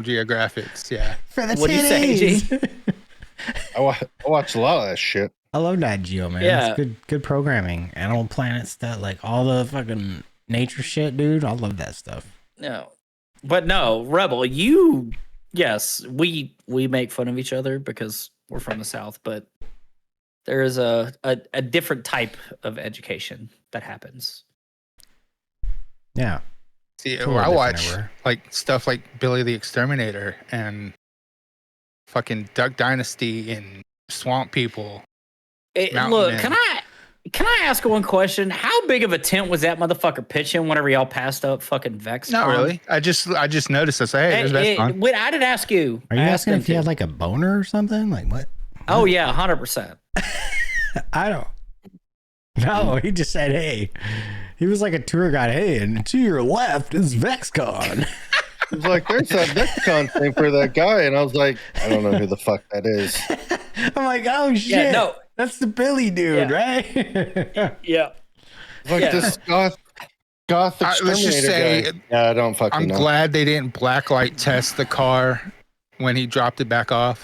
Speaker 3: Geographics. Yeah.
Speaker 1: For the
Speaker 2: What'd you say, G?
Speaker 1: titties.
Speaker 4: I watch a lot of that shit.
Speaker 1: I love Nat Geo, man.
Speaker 2: Yeah.
Speaker 1: It's good programming. Animal Planet stuff, like all the fucking nature shit, dude. I love that stuff.
Speaker 2: No. But no, Rebel, yes, we make fun of each other because we're from the South, but there is a different type of education that happens.
Speaker 1: Yeah.
Speaker 3: See,
Speaker 1: It's a little
Speaker 3: I
Speaker 1: different
Speaker 3: watch
Speaker 1: everywhere.
Speaker 3: like stuff like Billy the Exterminator and fucking Duck Dynasty and Swamp People. Mountain
Speaker 2: Look,
Speaker 3: Men.
Speaker 2: can I ask one question? How big of a tent was that motherfucker pitching whenever y'all passed up fucking Vex?
Speaker 3: Not really. I just noticed. I say, hey, that's fun.
Speaker 2: Wait, I did ask you.
Speaker 1: Are you
Speaker 2: I asked
Speaker 1: asking
Speaker 2: him
Speaker 1: if you
Speaker 2: to.
Speaker 1: had like a boner or something? Like what?
Speaker 2: Oh yeah, 100%.
Speaker 1: I don't. No, he just said, hey. He was like a tour guide. Hey, and to your left is VexCon.
Speaker 4: It's like, there's that VexCon thing for that guy. And I was like, I don't know who the fuck that is.
Speaker 1: I'm like, oh, shit.
Speaker 2: Yeah, no.
Speaker 1: That's the Billy dude,
Speaker 2: Yeah.
Speaker 1: right?
Speaker 2: Yeah.
Speaker 4: It's like this goth
Speaker 3: Let's just say,
Speaker 4: guy. Yeah, I don't fucking
Speaker 3: I'm
Speaker 4: know.
Speaker 3: glad they didn't blacklight test the car when he dropped it back off.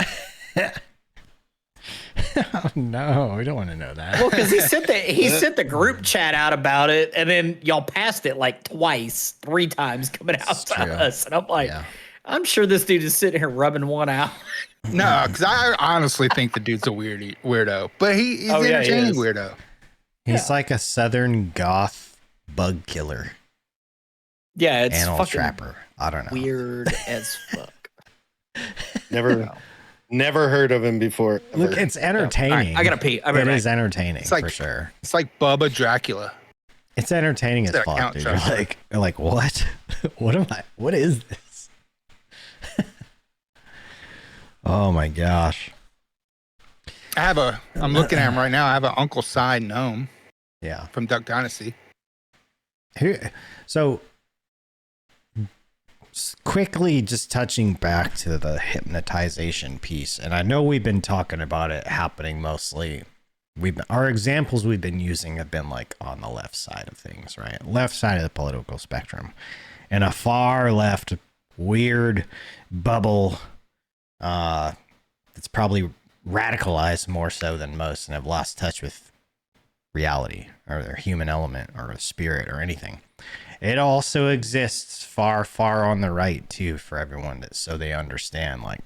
Speaker 1: Oh, no, we don't want to know that.
Speaker 2: Well, because he sent the group chat out about it, and then y'all passed it like twice, 3 times coming out
Speaker 1: It's
Speaker 2: to
Speaker 1: true.
Speaker 2: us, and I'm like,
Speaker 1: Yeah.
Speaker 2: I'm sure this dude is sitting here rubbing one out.
Speaker 3: No, because I honestly think the dude's a weirdo, but he's
Speaker 2: Oh, yeah, he
Speaker 3: entertaining
Speaker 2: is.
Speaker 3: weirdo.
Speaker 1: He's like a southern goth bug killer,
Speaker 2: Yeah, it's
Speaker 1: animal
Speaker 2: fucking
Speaker 1: trapper. I don't know.
Speaker 2: weird as fuck.
Speaker 4: Never heard of him before. ever.
Speaker 1: Look, it's entertaining.
Speaker 2: All right, I gotta pee. I'll be
Speaker 1: It
Speaker 2: right
Speaker 1: is
Speaker 2: back.
Speaker 1: entertaining
Speaker 3: It's like-
Speaker 1: for sure.
Speaker 3: It's like Bubba Dracula.
Speaker 1: It's entertaining as
Speaker 3: It's
Speaker 1: fuck,
Speaker 3: Count
Speaker 1: dude.
Speaker 3: Dracula.
Speaker 1: You're like, what? What am I? What is this? Oh my gosh.
Speaker 3: I'm looking at him right now. I have an Uncle Si gnome
Speaker 1: Yeah.
Speaker 3: from Duck Dynasty.
Speaker 1: So quickly just touching back to the hypnotization piece, and I know we've been talking about it happening mostly. Our examples we've been using have been like on the left side of things, right? Left side of the political spectrum. And a far left weird bubble that's probably radicalized more so than most and have lost touch with reality or their human element or spirit or anything. It also exists far, far on the right too for everyone, so they understand, like,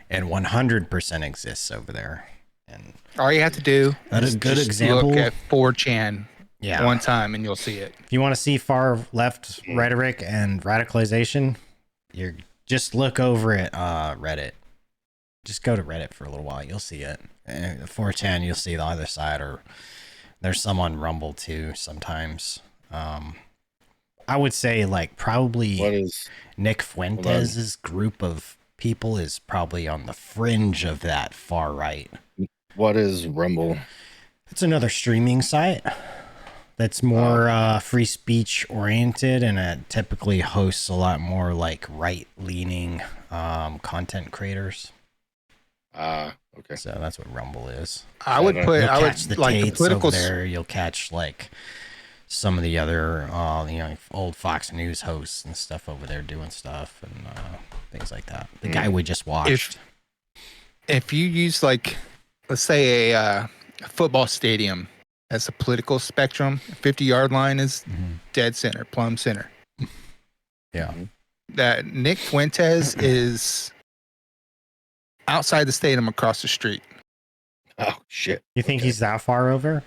Speaker 1: and 100% exists over there. And
Speaker 3: All you have to do
Speaker 1: That is
Speaker 3: is
Speaker 1: a good
Speaker 3: just
Speaker 1: example.
Speaker 3: look at 4chan
Speaker 1: yeah,
Speaker 3: one time and you'll see it.
Speaker 1: if you want to see far left rhetoric and radicalization, you're just look over at Reddit. Just go to Reddit for a little while. You'll see it. 4chan, you'll see the other side, or there's some on Rumble too sometimes. I would say like probably
Speaker 4: What is
Speaker 1: Nick Fuentes' group of people is probably on the fringe of that far right.
Speaker 4: what is Rumble?
Speaker 1: It's another streaming site that's more free speech oriented, and it typically hosts a lot more like right leaning content creators.
Speaker 4: Okay.
Speaker 1: So that's what Rumble is.
Speaker 3: I would
Speaker 4: You'll
Speaker 3: put,
Speaker 1: You'll
Speaker 3: I
Speaker 1: catch
Speaker 3: would
Speaker 1: the
Speaker 3: like the
Speaker 1: Tates
Speaker 3: political.
Speaker 1: over there. You'll catch like some of the other, old Fox News hosts and stuff over there doing stuff and things like that. The guy we just watched.
Speaker 3: If you use like, let's say a football stadium as a political spectrum, 50-yard line is dead center, plumb center.
Speaker 1: Yeah.
Speaker 3: That Nick Fuentes is outside the stadium across the street.
Speaker 4: Oh shit.
Speaker 1: You think he's that far over?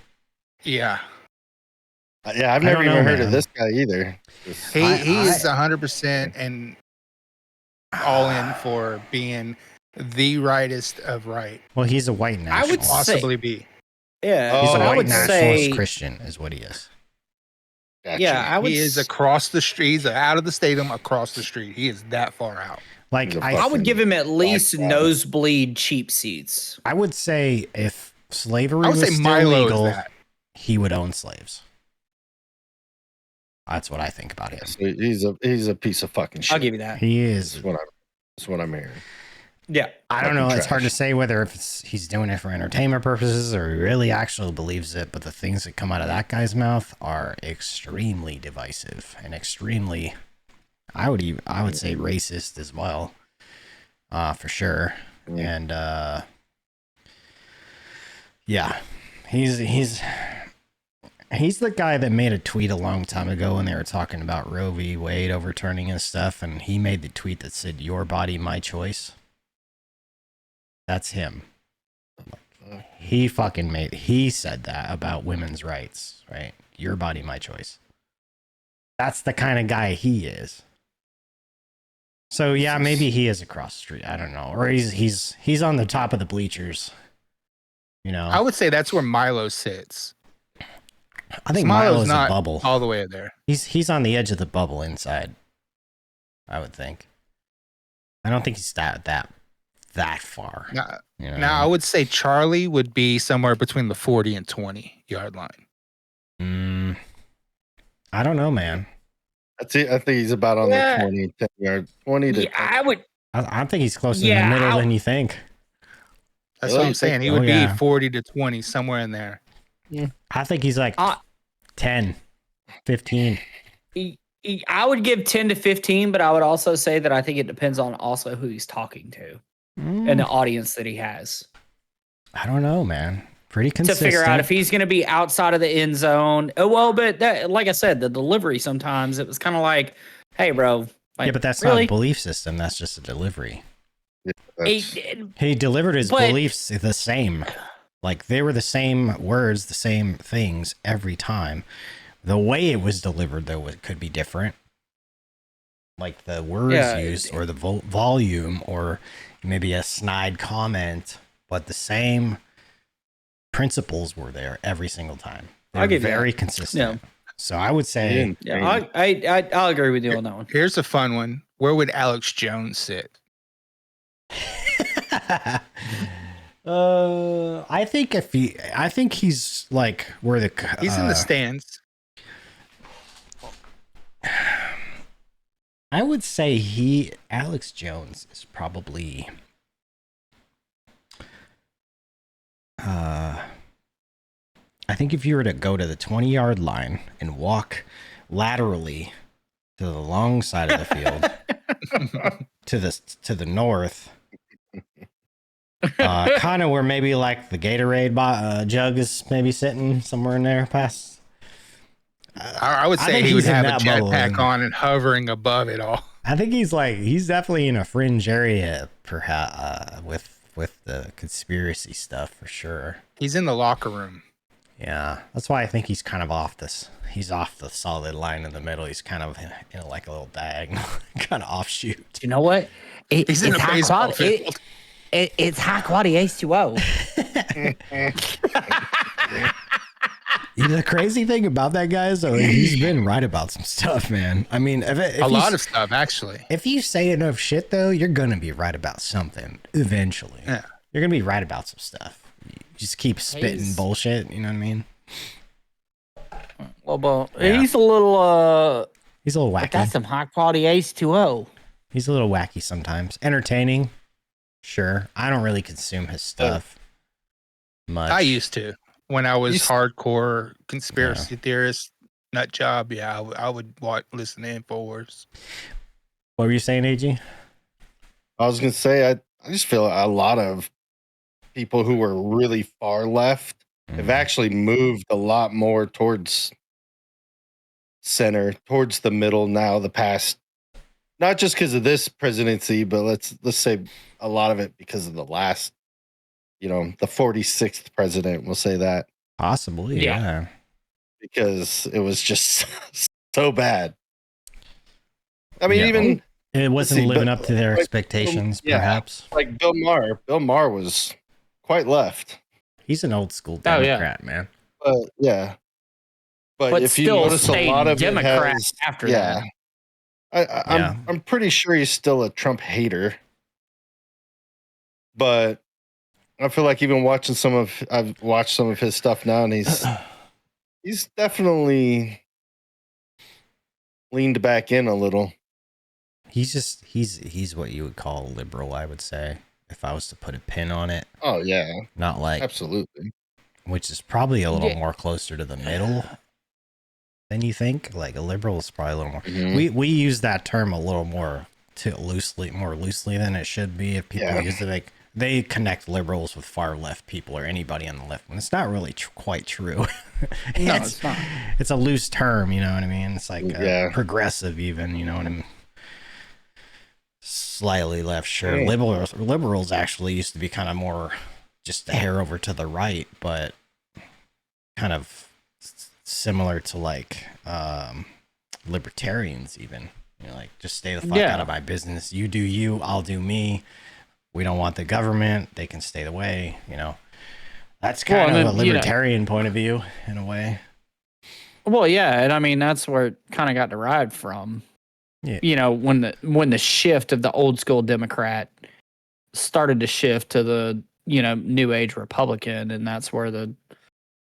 Speaker 3: Yeah.
Speaker 4: Yeah, I've
Speaker 1: I
Speaker 4: never
Speaker 1: don't
Speaker 4: even
Speaker 1: know,
Speaker 4: heard of
Speaker 1: man.
Speaker 4: this guy either.
Speaker 3: He is 100% and all in for being the rightest of right.
Speaker 1: Well, he's a white nationalist.
Speaker 2: would say-
Speaker 3: Possibly be.
Speaker 2: Yeah,
Speaker 1: He's a
Speaker 2: but I
Speaker 1: white
Speaker 2: would
Speaker 1: nationalist
Speaker 2: say,
Speaker 1: Christian is what he is.
Speaker 4: Gotcha.
Speaker 2: yeah, I would.
Speaker 3: He is across the street. He's out of the stadium across the street. He is that far out.
Speaker 1: Like
Speaker 4: He's a
Speaker 2: I would give him at least
Speaker 4: Black guy.
Speaker 2: nosebleed cheap seats.
Speaker 1: I would say if slavery
Speaker 3: I would
Speaker 1: was
Speaker 3: say
Speaker 1: still
Speaker 3: Milo
Speaker 1: legal,
Speaker 3: is that.
Speaker 1: he would own slaves. That's what I think about him.
Speaker 4: So he's a piece of fucking shit.
Speaker 2: I'll give you that.
Speaker 1: He is.
Speaker 4: That's what I'm hearing.
Speaker 2: Yeah,
Speaker 1: I don't know.
Speaker 4: fucking
Speaker 1: It's hard to
Speaker 4: trash.
Speaker 1: say whether if he's doing it for entertainment purposes or he really actually believes it. But the things that come out of that guy's mouth are extremely divisive and extremely, I would say racist as well, for sure.
Speaker 4: Yeah.
Speaker 1: And yeah, he's the guy that made a tweet a long time ago when they were talking about Roe v. Wade overturning and stuff, and he made the tweet that said, "Your body, my choice." That's him. He said that about women's rights, right? Your body, my choice. That's the kind of guy he is. So yeah, maybe he is across the street. I don't know, or he's on the top of the bleachers. You know,
Speaker 3: I would say that's where Milo sits.
Speaker 1: I think
Speaker 3: Milo's
Speaker 1: Milo's
Speaker 3: not
Speaker 1: a bubble.
Speaker 3: all the way there.
Speaker 1: He's on the edge of the bubble inside. I would think. I don't think he's that that far.
Speaker 3: Now,
Speaker 1: You know?
Speaker 3: now I would say Charlie would be somewhere between the 40 and 20 yard line.
Speaker 1: I don't know, man.
Speaker 4: I think he's about on the 20, 10 yard, 20 to.
Speaker 2: Yeah, I would.
Speaker 1: I think he's closer in the middle than you think.
Speaker 3: That's
Speaker 4: Really?
Speaker 3: what I'm saying. He
Speaker 1: Oh,
Speaker 3: would be
Speaker 1: yeah.
Speaker 3: 40 to 20, somewhere in there.
Speaker 1: I think he's like 10, 15.
Speaker 2: I would give 10 to 15, but I would also say that I think it depends on also who he's talking to and the audience that he has.
Speaker 1: I don't know, man. Pretty consistent.
Speaker 2: To figure out if he's going to be outside of the end zone. Oh, well, but that, like I said, the delivery sometimes it was kind of like, hey, bro. Like,
Speaker 1: yeah, but that's
Speaker 2: really?
Speaker 1: not a belief system. That's just a delivery.
Speaker 4: That's-
Speaker 1: He delivered his beliefs the same. Like they were the same words, the same things every time. The way it was delivered, though, it could be different. Like the words used or the volume or maybe a snide comment, but the same principles were there every single time. They're very consistent. Yeah. So I would say,
Speaker 2: I'll agree with you on that one.
Speaker 3: Here's a fun one. Where would Alex Jones sit?
Speaker 1: I think he's like where
Speaker 3: he's in the stands.
Speaker 1: I would say Alex Jones is probably I think if you were to go to the 20-yard line and walk laterally to the long side of the field to the north, kind of where maybe like the Gatorade jug is maybe sitting somewhere in there past.
Speaker 3: I would say he would have a jetpack on and hovering above it all.
Speaker 1: I think he's definitely in a fringe area, perhaps with the conspiracy stuff for sure.
Speaker 3: He's in the locker room.
Speaker 1: Yeah, that's why I think he's kind of off this. He's off the solid line in the middle. He's kind of in like a little diagonal, kind of offshoot.
Speaker 2: You know what?
Speaker 3: He's in the baseball field.
Speaker 2: It's high quality H2O.
Speaker 1: The crazy thing about that guy is, though, he's been right about some stuff, man. I mean, if
Speaker 3: a lot of stuff, actually.
Speaker 1: If you say enough shit, though, you're gonna be right about something eventually.
Speaker 3: Yeah,
Speaker 1: you're gonna be right about some stuff. You just keep spitting bullshit. You know what I mean?
Speaker 2: Well, he's a little
Speaker 1: wacky.
Speaker 2: That's some high quality H2O.
Speaker 1: He's a little wacky sometimes. Entertaining, sure. I don't really consume his stuff much.
Speaker 3: I used to. When I was hardcore conspiracy theorist nut job, I would listen to InfoWars.
Speaker 1: What were you saying, AG?
Speaker 4: I was gonna say I just feel a lot of people who were really far left have actually moved a lot more towards center, towards the middle now. The past, not just because of this presidency, but let's say a lot of it because of the last. The 46th president, we'll say that.
Speaker 1: Possibly, yeah.
Speaker 4: Because it was just so bad. I mean, even...
Speaker 1: It wasn't living up to their expectations, perhaps.
Speaker 4: Like Bill Maher was quite left.
Speaker 1: He's an old school Democrat, man.
Speaker 4: But if you notice, a lot of
Speaker 2: Democrat
Speaker 4: it has...
Speaker 2: after that.
Speaker 4: I'm pretty sure he's still a Trump hater. But... I feel like even I've watched some of his stuff now, and he's definitely leaned back in a little.
Speaker 1: He's what you would call liberal, I would say, if I was to put a pin on it.
Speaker 4: Oh yeah,
Speaker 1: not like
Speaker 4: absolutely,
Speaker 1: which is probably a little more closer to the middle than you think. Like a liberal is probably a little more. Mm-hmm. We use that term a little more more loosely than it should be. If people use it, they connect liberals with far left people or anybody on the left when it's not really quite true.
Speaker 2: No, it's not.
Speaker 1: It's a loose term, you know what I mean? It's like progressive even, you know what I mean? Slightly left, sure. Liberals actually used to be kind of more just a hair over to the right, but kind of similar to like libertarians even. Like just stay the fuck out of my business. You do you, I'll do me. We don't want the government. They can stay away. That's kind of a libertarian point of view in a way.
Speaker 2: Well, yeah, and I mean that's where it kind of got derived from. Yeah. When the shift of the old school Democrat started to shift to the, new age Republican, and that's where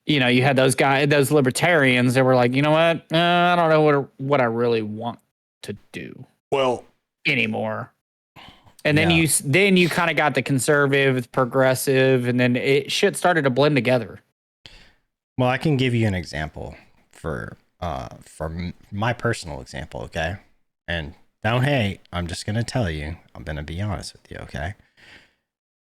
Speaker 2: you had those guys, those libertarians that were like, you know what, I don't know what I really want to do anymore. And then you kind of got the conservative, progressive, and then shit started to blend together.
Speaker 1: Well, I can give you an example for my personal example, okay? And don't hate, I'm just gonna tell you, I'm gonna be honest with you, okay?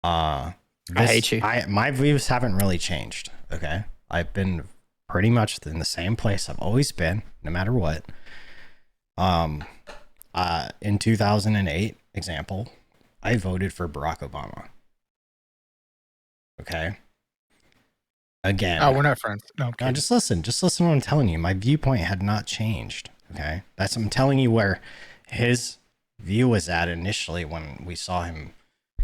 Speaker 1: I hate you. My views haven't really changed, okay? I've been pretty much in the same place I've always been, no matter what. In 2008, example, I voted for Barack Obama. Okay. Again.
Speaker 3: Oh, we're not friends. No,
Speaker 1: just listen to what I'm telling you. My viewpoint had not changed. Okay. I'm telling you where his view was at initially when we saw him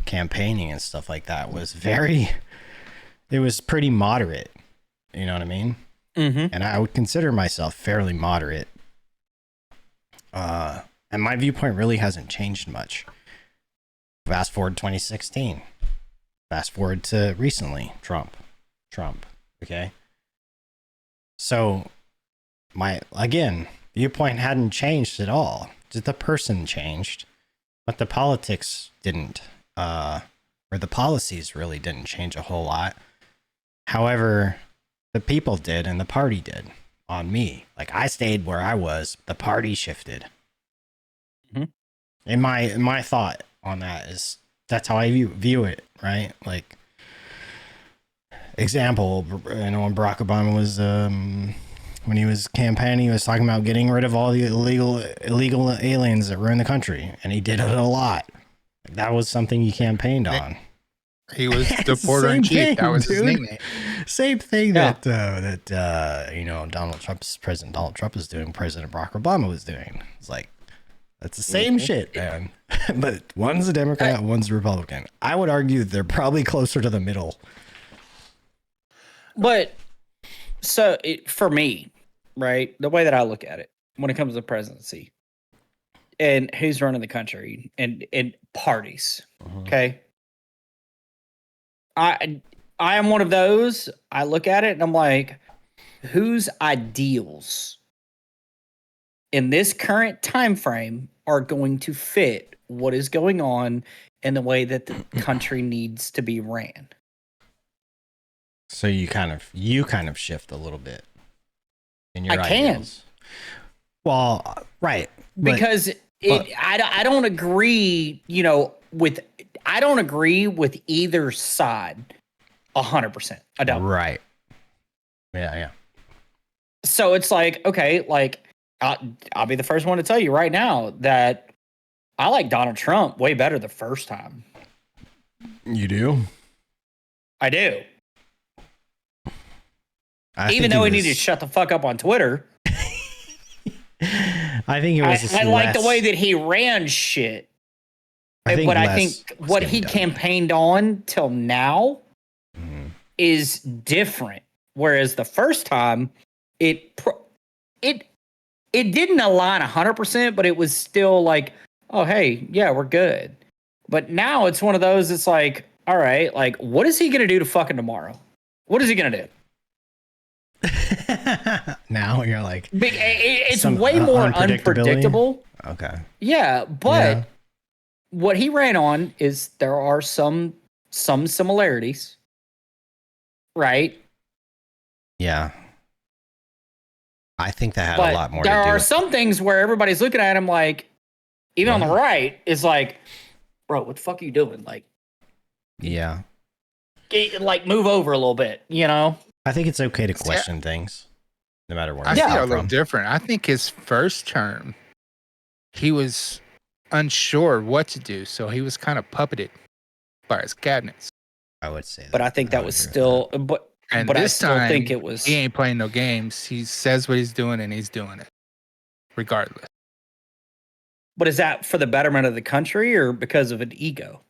Speaker 1: campaigning and stuff like that it was pretty moderate. You know what I mean?
Speaker 2: Mm-hmm.
Speaker 1: And I would consider myself fairly moderate. And my viewpoint really hasn't changed much. Fast forward 2016. Fast forward to recently, Trump. Okay. So my viewpoint hadn't changed at all. Just the person changed, but the politics didn't, or the policies really didn't change a whole lot. However, the people did, and the party did on me. Like, I stayed where I was, the party shifted.
Speaker 2: Mm-hmm.
Speaker 1: And my thought on that is that's how I view it, right? Like, example, when Barack Obama was when he was campaigning, he was talking about getting rid of all the illegal aliens that ruin the country, and he did it a lot. That was something he campaigned on.
Speaker 3: He was the porter in chief. That was his nickname.
Speaker 1: Same thing that President Donald Trump is doing, President Barack Obama was doing. It's like, that's the same shit, man. But one's a Democrat, one's a Republican. I would argue that they're probably closer to the middle.
Speaker 2: But for me, right, the way that I look at it when it comes to presidency and who's running the country and parties, okay, I am one of those. I look at it and I'm like, whose ideals in this current time frame are going to fit what is going on in the way that the country needs to be ran?
Speaker 1: So you kind of shift a little bit in your
Speaker 2: Can.
Speaker 1: ideals. Well, right.
Speaker 2: Because I don't agree, I don't agree with either side 100%. I don't.
Speaker 1: Right. Yeah.
Speaker 2: So it's like, okay, like I'll be the first one to tell you right now that I like Donald Trump way better the first time.
Speaker 1: You do?
Speaker 2: I do. Even though he needed to shut the fuck up on Twitter.
Speaker 1: I think it was.
Speaker 2: I like the way that he ran shit. I think what he campaigned on till now is different. Whereas the first time, it didn't align 100%, but it was still like, oh hey, yeah, we're good. But now it's one of those. It's like, all right, like, what is he gonna do to fucking tomorrow? What is he gonna do?
Speaker 1: Now you're like,
Speaker 2: it's way more unpredictable.
Speaker 1: Okay.
Speaker 2: Yeah, but what he ran on is there are some similarities, right?
Speaker 1: Yeah. I think that had a lot more to do.
Speaker 2: There are some things where everybody's looking at him like, even on the right, is like, bro, what the fuck are you doing? Like,
Speaker 1: yeah,
Speaker 2: like move over a little bit,
Speaker 1: I think it's okay to question things, no matter where.
Speaker 3: I see it a little different. I think his first term, he was unsure what to do, so he was kind of puppeted by his cabinets.
Speaker 1: I would say that.
Speaker 2: But I think that was still, but I still think it was.
Speaker 3: He ain't playing no games. He says what he's doing, and he's doing it, regardless.
Speaker 2: But is that for the betterment of the country or because of an ego?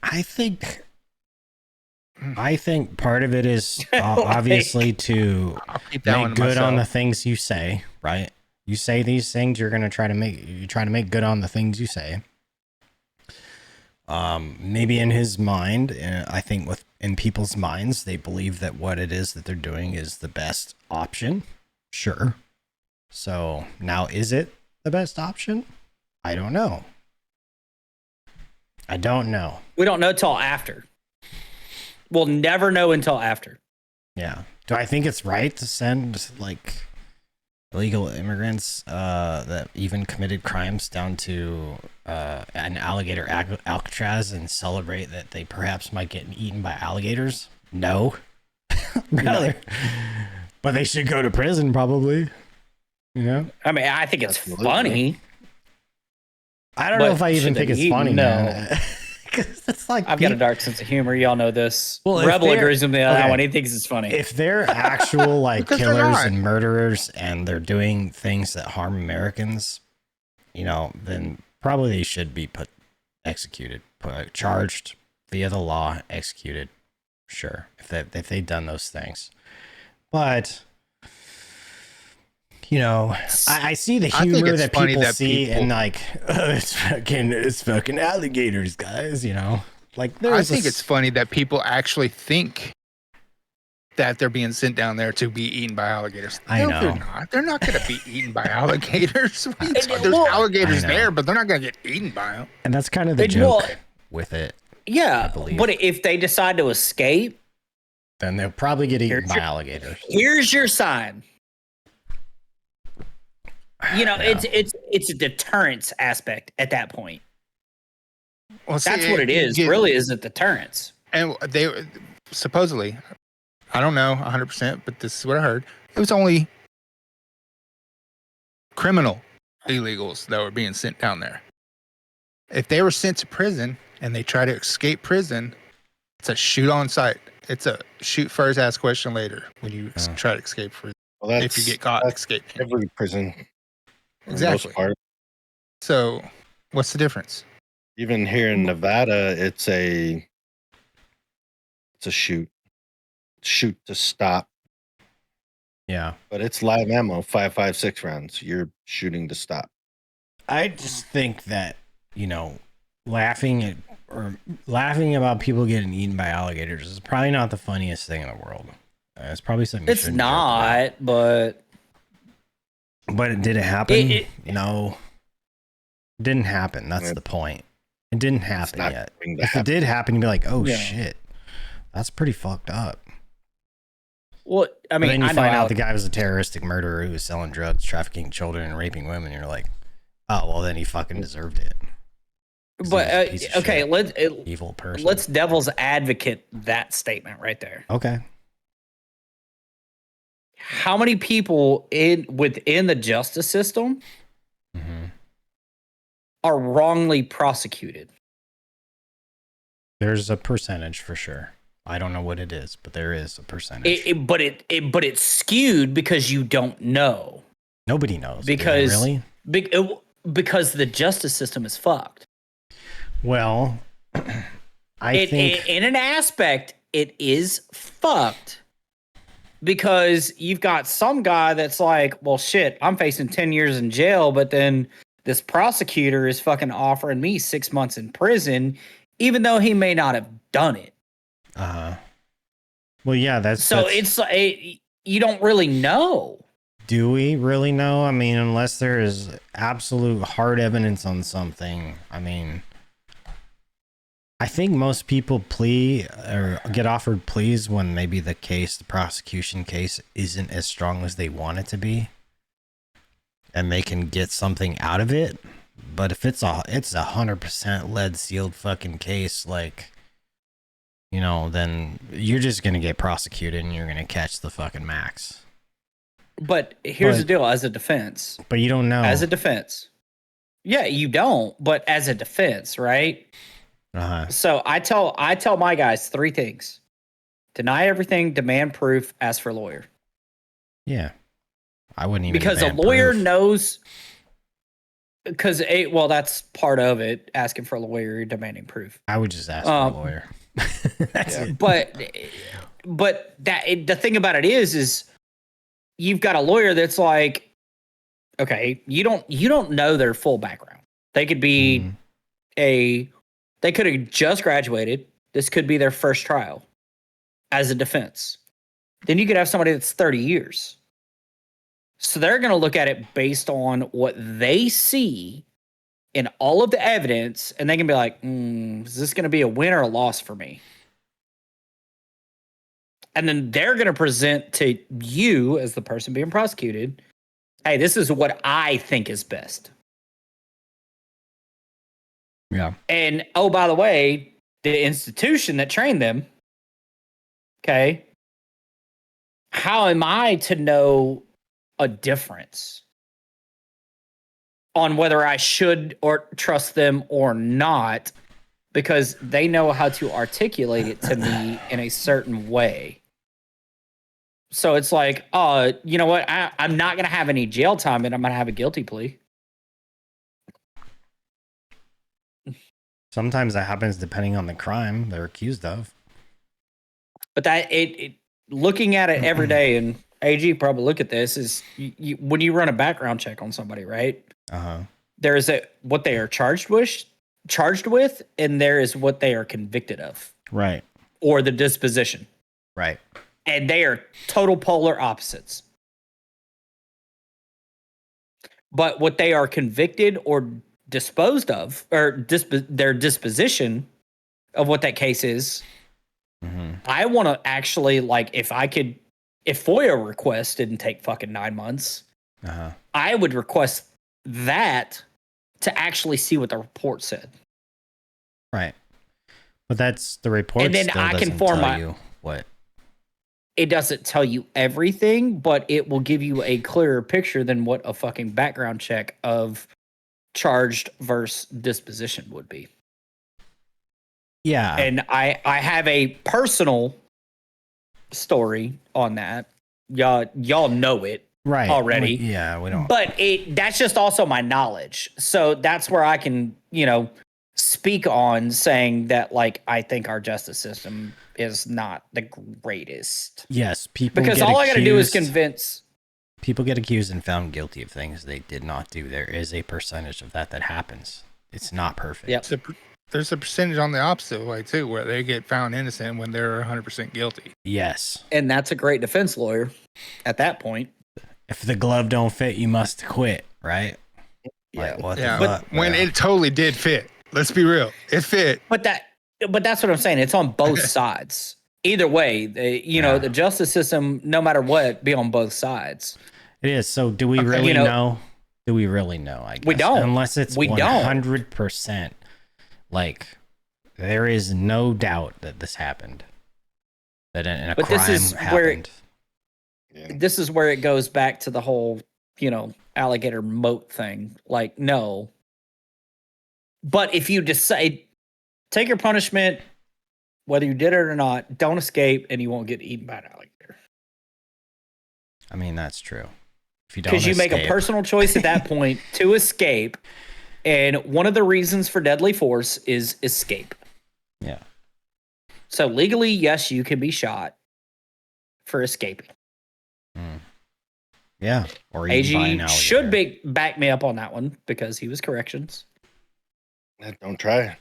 Speaker 1: I think part of it is obviously to make good on the things you say, right? You say these things, you're going to try to make good on the things you say. Maybe in his mind, I think in people's minds, they believe that what it is that they're doing is the best option. Sure. So now, is it the best option? I don't know. I don't know.
Speaker 2: We don't know till after. We'll never know until after.
Speaker 1: Yeah. Do I think it's right to send like illegal immigrants that even committed crimes down to an alligator Alcatraz and celebrate that they perhaps might get eaten by alligators? No. Rather. But they should go to prison probably. You know?
Speaker 2: I mean, I think it's
Speaker 4: Absolutely.
Speaker 2: funny.
Speaker 1: I don't know if I even
Speaker 2: should
Speaker 1: think
Speaker 2: they
Speaker 1: it's
Speaker 2: eat?
Speaker 1: funny,
Speaker 2: No.
Speaker 1: man. 'Cause it's like
Speaker 2: I've got a dark sense of humor. Y'all know this.
Speaker 1: Well, if
Speaker 2: Rebel
Speaker 1: they're-
Speaker 2: agrees with me on that
Speaker 1: okay.
Speaker 2: one. He thinks it's funny.
Speaker 1: if they're actual like
Speaker 3: Because they're
Speaker 1: killers
Speaker 3: not.
Speaker 1: and murderers and they're doing things that harm Americans, you know, then probably they should be executed, charged via the law, executed. Sure, if they've done those things, but you know, I see the
Speaker 3: I think
Speaker 1: humor
Speaker 3: it's
Speaker 1: that
Speaker 3: funny
Speaker 1: people
Speaker 3: that
Speaker 1: see
Speaker 3: people-
Speaker 1: and like, oh, it's fucking alligators, guys. You know, like
Speaker 3: I
Speaker 1: there's
Speaker 3: think it's funny that people actually think that they're being sent down there to be eaten by alligators.
Speaker 1: I
Speaker 3: No,
Speaker 1: know.
Speaker 3: they're not. They're not going to be eaten by alligators. What are you talking-
Speaker 2: Well,
Speaker 3: There's
Speaker 1: I
Speaker 3: alligators
Speaker 1: know.
Speaker 3: there, but they're not going to get eaten by them.
Speaker 1: and that's kind of the
Speaker 2: It-
Speaker 1: joke
Speaker 2: well,
Speaker 1: with it.
Speaker 2: yeah,
Speaker 1: believe.
Speaker 2: but if they decide to escape,
Speaker 1: Then they'll probably get eaten
Speaker 2: Here's
Speaker 1: by
Speaker 2: your-
Speaker 1: alligators.
Speaker 2: here's your sign. You know,
Speaker 1: Yeah.
Speaker 2: it's a deterrence aspect at that point.
Speaker 3: Well, see,
Speaker 2: That's what it is. Really, is a deterrence.
Speaker 3: And they supposedly, I don't know 100%, but this is what I heard. It was only criminal illegals that were being sent down there. If they were sent to prison and they try to escape prison, it's a shoot on sight. It's a shoot first, ask question later when you
Speaker 1: Oh.
Speaker 3: try to escape prison.
Speaker 4: Well, that's,
Speaker 3: If you get caught
Speaker 4: that's
Speaker 3: escaping.
Speaker 4: every prison. For the
Speaker 3: Exactly.
Speaker 4: most part.
Speaker 3: So, what's the difference?
Speaker 4: Even here in Nevada, it's a shoot to stop,
Speaker 1: Yeah.
Speaker 4: but it's live ammo, 5.56 rounds. You're shooting to stop.
Speaker 1: I just think that, you know, laughing about people getting eaten by alligators is probably not the funniest thing in the world. It's probably something you
Speaker 2: It's
Speaker 1: shouldn't joke about.
Speaker 2: not, but
Speaker 1: But did it happen?
Speaker 2: It-
Speaker 1: No. It didn't happen. That's
Speaker 4: Yeah.
Speaker 1: the point. It didn't
Speaker 4: It's
Speaker 1: happen
Speaker 4: not
Speaker 1: yet.
Speaker 4: going to
Speaker 1: If it
Speaker 4: happen.
Speaker 1: did happen, you'd be like, oh
Speaker 2: Yeah.
Speaker 1: shit. That's pretty fucked up.
Speaker 2: well, I
Speaker 1: But
Speaker 2: mean,
Speaker 1: then you
Speaker 2: I know
Speaker 1: find
Speaker 2: how
Speaker 1: out the guy was a terroristic murderer who was selling drugs, trafficking children, and raping women. You're like, oh, well, then he fucking deserved it. 'Cause he
Speaker 2: But
Speaker 1: was a piece of
Speaker 2: okay,
Speaker 1: shit, evil person.
Speaker 2: let's devil's advocate that statement right there.
Speaker 1: Okay.
Speaker 2: How many people within the justice system
Speaker 1: hmm
Speaker 2: are wrongly prosecuted?
Speaker 1: There's a percentage for sure. I don't know what it is, but there is a percentage.
Speaker 2: But it's skewed because you don't know.
Speaker 1: Nobody knows. Do they
Speaker 2: Because-
Speaker 1: really?
Speaker 2: Because the justice system is fucked.
Speaker 1: Well, I think
Speaker 2: In an aspect, it is fucked because you've got some guy that's like, well, shit, I'm facing 10 years in jail, but then this prosecutor is fucking offering me 6 months in prison, even though he may not have done it.
Speaker 1: well, yeah, that's
Speaker 2: So
Speaker 1: that's-
Speaker 2: you don't really know.
Speaker 1: do we really know? I mean, unless there is absolute hard evidence on something. I mean, I think most people plea or get offered pleas when maybe the prosecution case isn't as strong as they want it to be, and they can get something out of it. But if it's 100% lead sealed fucking case, like, you know, then you're just gonna get prosecuted and you're gonna catch the fucking max.
Speaker 2: But here's the
Speaker 1: But-
Speaker 2: deal: as a defense,
Speaker 1: But you don't know.
Speaker 2: as a defense, yeah, you don't. But as a defense, right?
Speaker 1: Uh-huh.
Speaker 2: So I tell my guys 3 things: deny everything, demand proof, ask for a lawyer.
Speaker 1: Yeah. I wouldn't even
Speaker 2: Because a
Speaker 1: demand
Speaker 2: lawyer
Speaker 1: proof.
Speaker 2: knows. Because well, that's part of it. Asking for a lawyer, you're demanding proof.
Speaker 1: I would just ask for a lawyer. That's
Speaker 4: Yeah.
Speaker 1: it.
Speaker 2: But the thing about it is you've got a lawyer that's like, okay, you don't know their full background. They could be
Speaker 1: Mhm.
Speaker 2: a They could have just graduated. This could be their first trial as a defense. Then you could have somebody that's 30 years. So they're going to look at it based on what they see in all of the evidence, and they can be like, is this going to be a win or a loss for me? And then they're going to present to you as the person being prosecuted, hey, this is what I think is best.
Speaker 1: Yeah.
Speaker 2: And, oh, by the way, the institution that trained them, okay, how am I to know a difference on whether I should or trust them or not? Because they know how to articulate it to me in a certain way. So it's like, you know what? I'm not going to have any jail time, and I'm going to have a guilty plea.
Speaker 1: Sometimes that happens depending on the crime they're accused of.
Speaker 2: But that it looking at it every day, and AG probably look at this, is when you run a background check on somebody, right? There is what they are charged with, and there is what they are convicted of.
Speaker 1: Right.
Speaker 2: Or the disposition.
Speaker 1: Right.
Speaker 2: And they are total polar opposites. But what they are convicted or disposed of, or their disposition of what that case is, I want to actually, like, if FOIA requests didn't take fucking 9 months, I would request that to actually see what the report said.
Speaker 1: Right. But that's the report.
Speaker 2: And then
Speaker 1: still
Speaker 2: I can
Speaker 1: doesn't
Speaker 2: form
Speaker 1: tell you what.
Speaker 2: It doesn't tell you everything, but it will give you a clearer picture than what a fucking background check of charged versus disposition would be.
Speaker 1: Yeah.
Speaker 2: And I have a personal story on that. Y'all know it
Speaker 1: right
Speaker 2: already.
Speaker 1: We don't.
Speaker 2: But that's just also my knowledge. So that's where I can, speak on saying that, like, I think our justice system is not the greatest.
Speaker 1: Yes, people
Speaker 2: because
Speaker 1: get
Speaker 2: all
Speaker 1: accused,
Speaker 2: I got to do is convince.
Speaker 1: People get accused and found guilty of things they did not do. There is a percentage of that happens. It's not perfect.
Speaker 2: Yep.
Speaker 3: There's a percentage on the opposite way too, where they get found innocent when they're 100% guilty.
Speaker 1: Yes.
Speaker 2: And that's a great defense lawyer at that point.
Speaker 1: If the glove don't fit, you must quit, right?
Speaker 2: Yeah.
Speaker 1: Like, what the fuck?
Speaker 3: But when it totally did fit. Let's be real. It fit.
Speaker 2: But that's what I'm saying. It's on both sides. Either way, the justice system, no matter what, be on both sides.
Speaker 1: It is. So do we really know? Do we really know? I guess.
Speaker 2: We don't.
Speaker 1: Unless it's 100%. Like, there is no doubt that this happened. That a crime happened.
Speaker 2: This is where it goes back to the whole, alligator moat thing. Like, no. But if you decide, take your punishment, whether you did it or not, don't escape, and you won't get eaten by an alligator.
Speaker 1: I mean, that's true. If you don't,
Speaker 2: because you make a personal choice at that point to escape, and one of the reasons for deadly force is escape.
Speaker 1: Yeah.
Speaker 2: So legally, yes, you can be shot for escaping.
Speaker 1: Yeah. Or
Speaker 2: AG should back me up on that one because he was corrections.
Speaker 4: Don't try.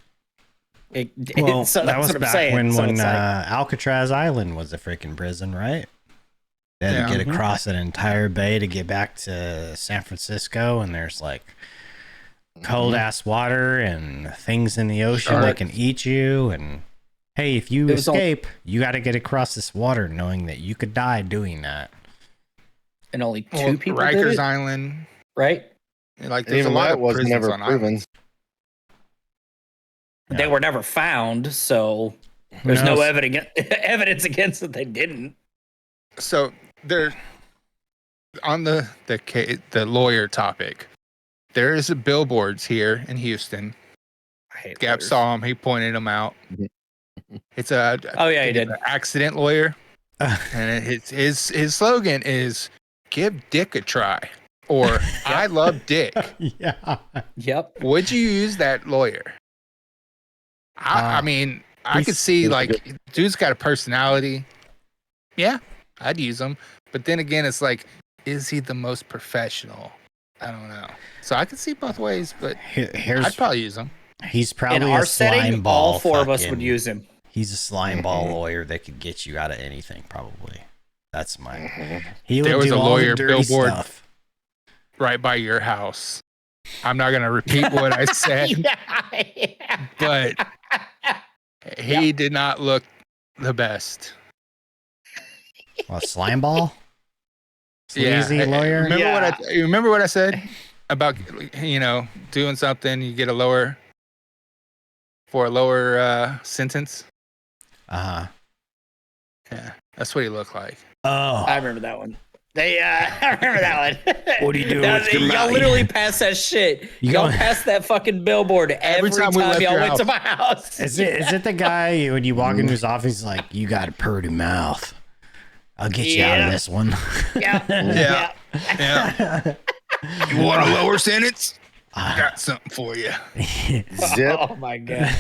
Speaker 1: Well,
Speaker 2: so
Speaker 1: that was
Speaker 2: what
Speaker 1: back when Alcatraz Island was a freaking prison, right? They had to get across an entire bay to get back to San Francisco, and there's like cold ass water and things in the ocean that can eat you. And hey, if you escape, you got to get across this water, knowing that you could die doing that.
Speaker 2: And only two people
Speaker 3: Rikers
Speaker 2: did it?
Speaker 3: Island,
Speaker 2: right?
Speaker 3: Like there's a lot of
Speaker 4: was
Speaker 3: prisons
Speaker 4: never
Speaker 3: on
Speaker 4: proven.
Speaker 3: islands.
Speaker 2: They were never found, so there's no evidence against that they didn't.
Speaker 3: So there, on the lawyer topic, there is billboards here in Houston. Gap saw him. He pointed them out. It's he did. An accident lawyer, and his slogan is "Give Dick a try" or "I love Dick."
Speaker 1: Yeah.
Speaker 2: Yep.
Speaker 3: Would you use that lawyer? I mean, I could see like dude's got a personality. Yeah, I'd use him. But then again, it's like, is he the most professional? I don't know. So I could see both ways, but I'd probably use him.
Speaker 1: He's
Speaker 2: In
Speaker 1: probably
Speaker 2: our
Speaker 1: a slime
Speaker 2: setting,
Speaker 1: ball.
Speaker 2: all four of us
Speaker 1: fucking-
Speaker 2: would use him.
Speaker 1: He's a slime ball lawyer that could get you out of anything, probably. That's my.
Speaker 4: Mhm.
Speaker 1: He
Speaker 3: There
Speaker 1: would
Speaker 3: was
Speaker 1: do
Speaker 3: a
Speaker 1: all
Speaker 3: lawyer
Speaker 1: the dirty
Speaker 3: billboard.
Speaker 1: stuff.
Speaker 3: Right by your house. I'm not gonna repeat what I said,
Speaker 2: Yeah.
Speaker 3: but he did not look the best.
Speaker 1: Well, slime ball.
Speaker 3: Yeah,
Speaker 1: Sleazy lawyer.
Speaker 3: Remember what I said about doing something, you get a lower sentence. Yeah, that's what he looked like.
Speaker 1: Oh,
Speaker 2: I remember that one. I remember that one.
Speaker 1: What are you doing with your
Speaker 2: Y'all
Speaker 1: mouth?
Speaker 2: literally passed that shit. Y'all passed that fucking billboard every time
Speaker 3: we left
Speaker 2: y'all
Speaker 3: your
Speaker 2: went to
Speaker 3: house.
Speaker 2: my house.
Speaker 1: is it the guy when you walk into his office? He's like, you got a pretty mouth. I'll get you out of this one.
Speaker 2: Yeah.
Speaker 3: Yeah. You want a lower sentence? I got something for you.
Speaker 4: Zip.
Speaker 2: Oh my god.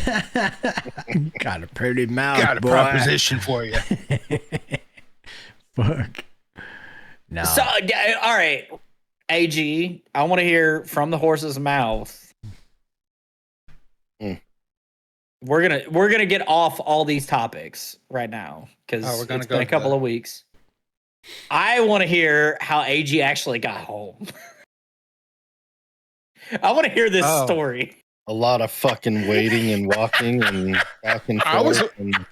Speaker 1: Got a pretty mouth.
Speaker 3: Got a
Speaker 1: boy.
Speaker 3: proposition for you.
Speaker 1: Fuck. No.
Speaker 2: So, all right, AG, I want to hear from the horse's mouth.
Speaker 4: Mm.
Speaker 2: We're gonna get off all these topics right now because
Speaker 3: Oh, we're gonna
Speaker 2: it's
Speaker 3: go
Speaker 2: been a
Speaker 3: to
Speaker 2: couple
Speaker 3: the-
Speaker 2: of weeks. I want to hear how AG actually got home. I want to hear this
Speaker 3: Oh.
Speaker 2: story.
Speaker 4: A lot of fucking waiting and walking and back and
Speaker 3: I was-
Speaker 4: forth and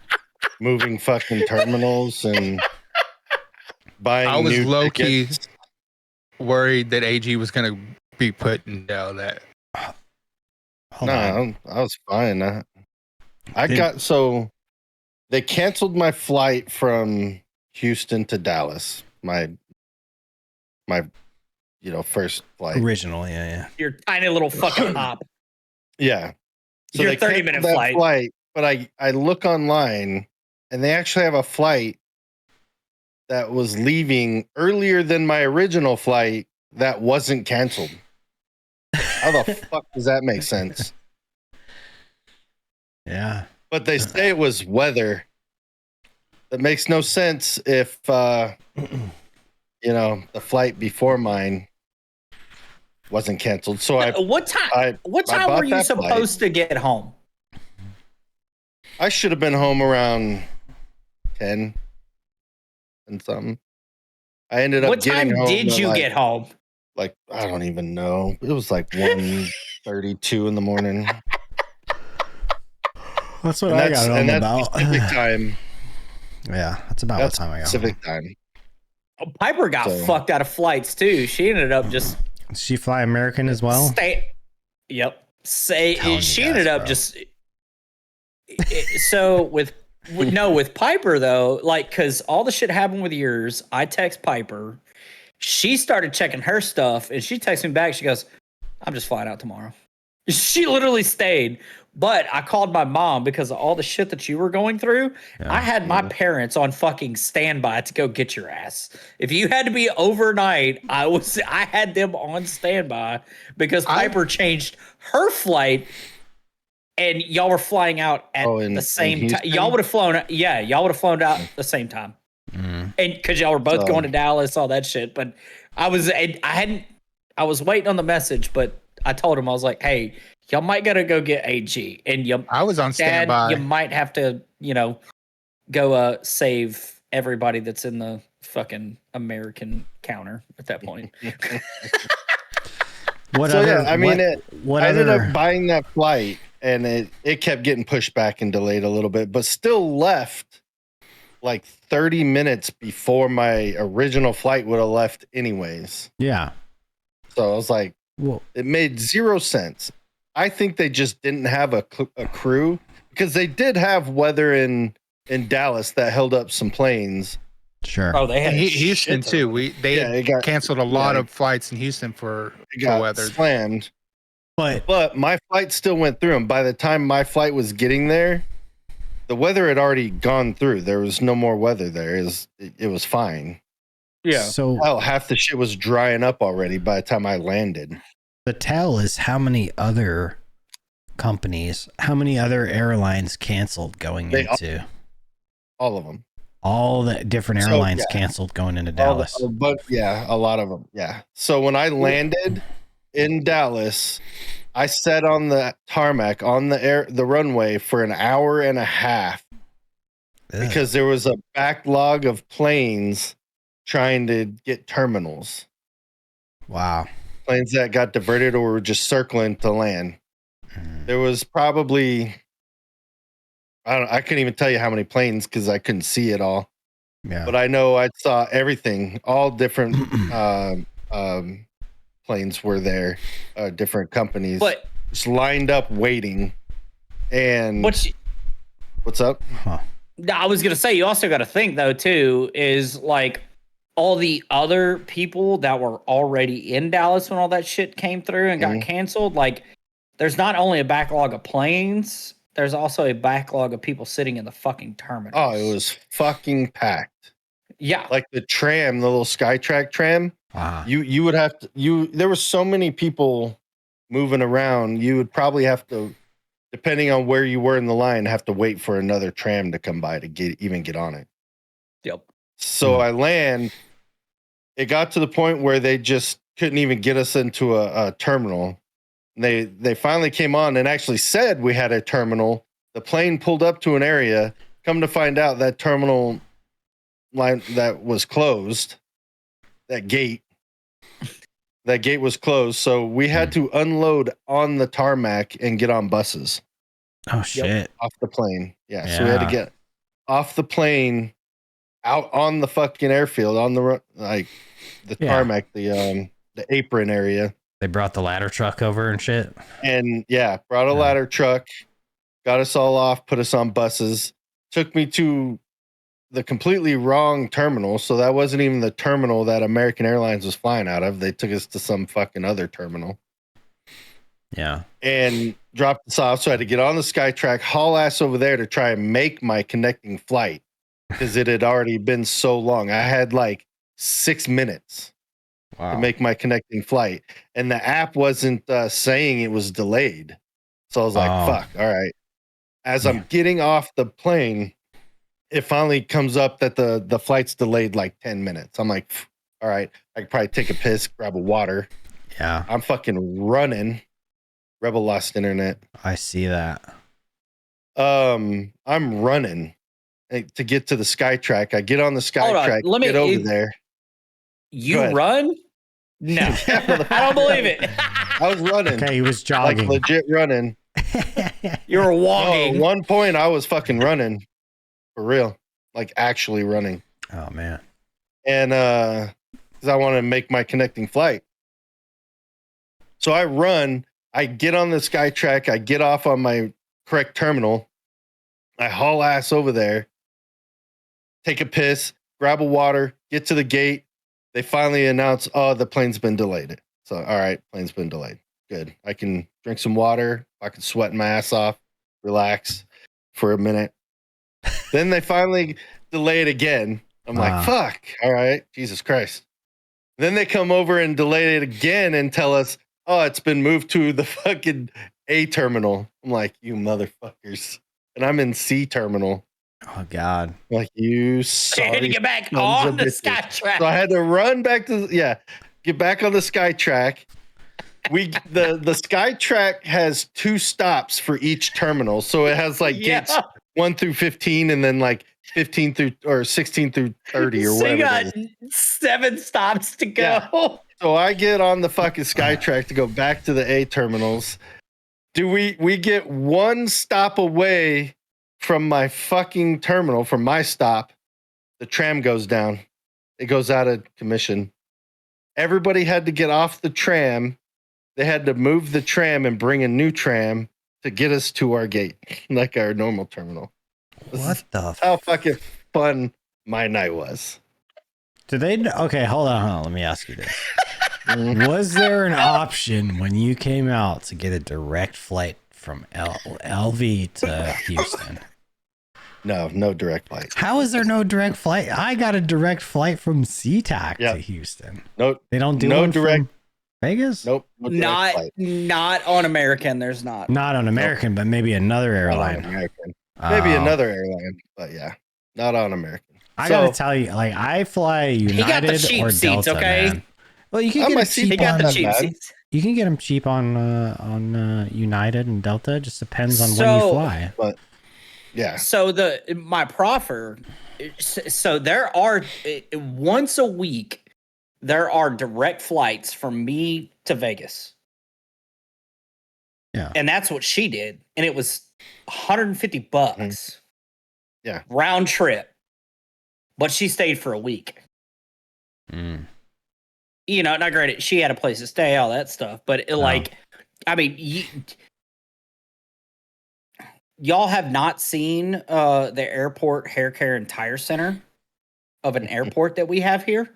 Speaker 4: moving fucking terminals and buying
Speaker 3: I was
Speaker 4: new
Speaker 3: low-key
Speaker 4: tickets.
Speaker 3: worried that AG was gonna be put in jail. That
Speaker 1: Hold on.
Speaker 4: No, I was fine. I
Speaker 1: Did-
Speaker 4: got so they canceled my flight from Houston to Dallas. My first flight.
Speaker 1: Originally, yeah.
Speaker 2: Your tiny little fucking hop.
Speaker 4: Yeah. So
Speaker 2: Your
Speaker 4: they
Speaker 2: 30-minute
Speaker 4: canceled that
Speaker 2: flight.
Speaker 4: But I look online and they actually have a flight that was leaving earlier than my original flight that wasn't canceled. How the fuck does that make sense?
Speaker 1: Yeah.
Speaker 4: But they say it was weather. That makes no sense if the flight before mine wasn't canceled. So
Speaker 2: What time
Speaker 4: I bought
Speaker 2: were you
Speaker 4: that flight.
Speaker 2: supposed to get home?
Speaker 4: I should have been home around 10 and something. I ended up
Speaker 2: What
Speaker 4: getting
Speaker 2: time
Speaker 4: home
Speaker 2: did
Speaker 4: at
Speaker 2: you
Speaker 4: like,
Speaker 2: get home?
Speaker 4: like I don't even know. It was like 1:32 in the morning.
Speaker 1: That's what
Speaker 4: And
Speaker 1: I
Speaker 4: that's
Speaker 1: got home
Speaker 4: and
Speaker 1: about.
Speaker 4: that's Pacific time.
Speaker 1: Yeah, that's about
Speaker 4: That's
Speaker 1: what time I got
Speaker 4: Pacific
Speaker 1: home.
Speaker 4: time.
Speaker 2: Piper got
Speaker 4: So-
Speaker 2: fucked out of flights too. She ended up just
Speaker 1: Does she fly American as well?
Speaker 2: Yep.
Speaker 1: Telling you
Speaker 2: She
Speaker 1: guys,
Speaker 2: ended up
Speaker 1: bro.
Speaker 2: just. So with Piper though, like because all the shit happened with yours, I text Piper. She started checking her stuff, and she texted me back. She goes, "I'm just flying out tomorrow." She literally stayed. But I called my mom because of all the shit that you were going through.
Speaker 1: Yeah.
Speaker 2: I had my parents on fucking standby to go get your ass. If you had to be overnight, I had them on standby because Piper changed her flight and y'all were flying out at the same time.
Speaker 4: Houston?
Speaker 2: Y'all would have flown out at the same time.
Speaker 1: Mm.
Speaker 2: And because y'all were both
Speaker 4: So-
Speaker 2: going to Dallas, all that shit. But I was waiting on the message, but I told him, I was like, hey, y'all might gotta go get AG, and
Speaker 3: I was on
Speaker 2: Dad,
Speaker 3: standby.
Speaker 2: you might have to, go save everybody that's in the fucking American counter at that point.
Speaker 1: What
Speaker 4: So,
Speaker 1: other?
Speaker 4: yeah, I mean,
Speaker 1: what
Speaker 4: I ended
Speaker 1: other?
Speaker 4: up buying that flight, and it kept getting pushed back and delayed a little bit, but still left like 30 minutes before my original flight would have left anyways.
Speaker 1: Yeah.
Speaker 4: So I was like,
Speaker 1: Well,
Speaker 4: it made 0 sense. I think they just didn't have a crew because they did have weather in Dallas that held up some planes.
Speaker 1: sure.
Speaker 2: Oh, they had
Speaker 3: Houston
Speaker 2: shit
Speaker 3: too. They
Speaker 4: It got
Speaker 3: canceled a lot
Speaker 4: yeah.
Speaker 3: of flights in Houston for
Speaker 4: it got
Speaker 3: weather.
Speaker 4: slammed.
Speaker 1: But
Speaker 4: But my flight still went through, and by the time my flight was getting there, the weather had already gone through. There was no more weather there. It was fine.
Speaker 2: Yeah.
Speaker 1: so
Speaker 4: Hell, half the shit was drying up already by the time I landed.
Speaker 1: the tell is how many other companies, how many other airlines canceled going
Speaker 4: They all-
Speaker 1: into
Speaker 4: All of them.
Speaker 1: all the different
Speaker 4: So,
Speaker 1: airlines
Speaker 4: yeah.
Speaker 1: canceled going into
Speaker 4: All
Speaker 1: Dallas.
Speaker 4: but yeah, a lot of them. Yeah. So when I landed in Dallas, I sat on the tarmac on the runway for an hour and a half because there was a backlog of planes trying to get terminals.
Speaker 1: Wow.
Speaker 4: Planes that got diverted or were just circling to land. There was probably, I couldn't even tell you how many planes because I couldn't see it all.
Speaker 1: Yeah.
Speaker 4: But I know I saw everything. All different planes were there, different companies,
Speaker 2: But
Speaker 4: just lined up waiting. And what's up?
Speaker 1: Huh.
Speaker 2: I was gonna say, you also got to think though too, is like all the other people that were already in Dallas when all that shit came through and got canceled. Like, there's not only a backlog of planes, there's also a backlog of people sitting in the fucking terminals.
Speaker 4: Oh, it was fucking packed.
Speaker 2: Yeah,
Speaker 4: like the tram, the little SkyTrack tram. You would have to. There were so many people moving around. You would probably have to, depending on where you were in the line, have to wait for another tram to come by to get on it.
Speaker 2: Yep.
Speaker 4: So I land. It got to the point where they just couldn't even get us into a terminal. They finally came on and actually said we had a terminal. The plane pulled up to an area. Come to find out, that terminal line that was closed, that gate was closed. So we had to unload on the tarmac and get on buses.
Speaker 1: Oh shit!
Speaker 4: Off the plane. Yeah. So we had to get off the plane, out on the fucking airfield, on the tarmac, the apron area.
Speaker 1: They brought the ladder truck over and shit.
Speaker 4: And brought a ladder truck, got us all off, put us on buses, took me to the completely wrong terminal. So that wasn't even the terminal that American Airlines was flying out of. They took us to some fucking other terminal.
Speaker 1: Yeah.
Speaker 4: And dropped us off. So I had to get on the SkyTrack, haul ass over there to try and make my connecting flight because it had already been so long. I had like 6 minutes to make my connecting flight. And the app wasn't saying it was delayed. So I was like, fuck, all right. As I'm getting off the plane, it finally comes up that the flight's delayed like 10 minutes. I'm like, all right, I could probably take a piss, grab a water.
Speaker 1: Yeah.
Speaker 4: I'm fucking running. Rebel lost internet.
Speaker 1: I see that.
Speaker 4: I'm running to get to the SkyTrack. I get on the SkyTrack, get over there.
Speaker 2: You run? No. I don't believe it.
Speaker 4: I was running.
Speaker 1: Okay, he was jogging.
Speaker 4: Like legit running.
Speaker 2: You were walking.
Speaker 4: At one point, I was fucking running. For real. Like actually running.
Speaker 1: Oh, man.
Speaker 4: And because I want to make my connecting flight. So I run. I get on the SkyTrack. I get off on my correct terminal. I haul ass over there. Take a piss. Grab a water. Get to the gate. They finally announce, the plane's been delayed. So, all right, plane's been delayed. Good. I can drink some water. I can sweat my ass off. Relax for a minute. Then they finally delay it again. I'm like, fuck. All right. Jesus Christ. Then they come over and delay it again and tell us, it's been moved to the fucking A terminal. I'm like, you motherfuckers. And I'm in C terminal.
Speaker 1: Oh, God.
Speaker 4: I'm like, you sorry.
Speaker 2: I had to get back on the SkyTrack.
Speaker 4: So I had to run back to, get back on the SkyTrack. The SkyTrack has 2 stops for each terminal. So it has like gates 1 through 15 and then like 15 through or 16 through 30 or whatever.
Speaker 2: You got 7 stops to go.
Speaker 4: Yeah. So I get on the fucking SkyTrack to go back to the A terminals. We get 1 stop away from my fucking terminal, from my stop. The tram goes down. It goes out of commission. Everybody had to get off the tram. They had to move the tram and bring a new tram to get us to our gate, like our normal terminal.
Speaker 1: What the
Speaker 4: how fucking fun my night was.
Speaker 1: Did they? Okay, hold on. Let me ask you this. Was there an option when you came out to get a direct flight from LV to Houston?
Speaker 4: No direct flight.
Speaker 1: How is there no direct flight? I got a direct flight from SeaTac to Houston.
Speaker 4: No,
Speaker 1: they don't do
Speaker 4: no
Speaker 1: one
Speaker 4: direct.
Speaker 1: From Vegas?
Speaker 4: Nope.
Speaker 2: Not on American. There's not.
Speaker 1: Not on American, but maybe another airline.
Speaker 4: Maybe another airline, but not on American.
Speaker 1: I gotta tell you, like I fly United or Delta.
Speaker 2: Seats, okay?
Speaker 1: Man. Well, you can get
Speaker 2: he got the cheap seats.
Speaker 1: You can get them cheap on United and Delta. It just depends on when you fly.
Speaker 4: But yeah.
Speaker 2: So my proffer. So there are once a week there are direct flights from me to Vegas.
Speaker 1: Yeah.
Speaker 2: And that's what she did, and it was $150.
Speaker 4: Mm-hmm. Yeah.
Speaker 2: Round trip. But she stayed for a week.
Speaker 1: Mm.
Speaker 2: You know, not granted, she had a place to stay, all that stuff. But I mean, y'all have not seen the airport hair care and tire center of an airport that we have here.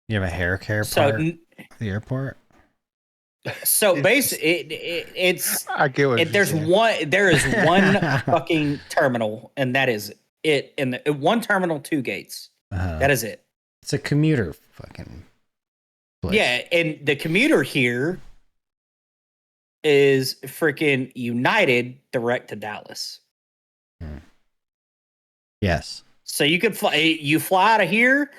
Speaker 1: You have a hair care part of the airport?
Speaker 2: So basically, it's
Speaker 3: I get what
Speaker 2: there is one fucking terminal, and that is it. And one terminal, two gates. That is it.
Speaker 1: It's a commuter fucking place.
Speaker 2: Yeah, and the commuter here is freaking United direct to Dallas.
Speaker 1: Yes.
Speaker 2: So you could fly out of here,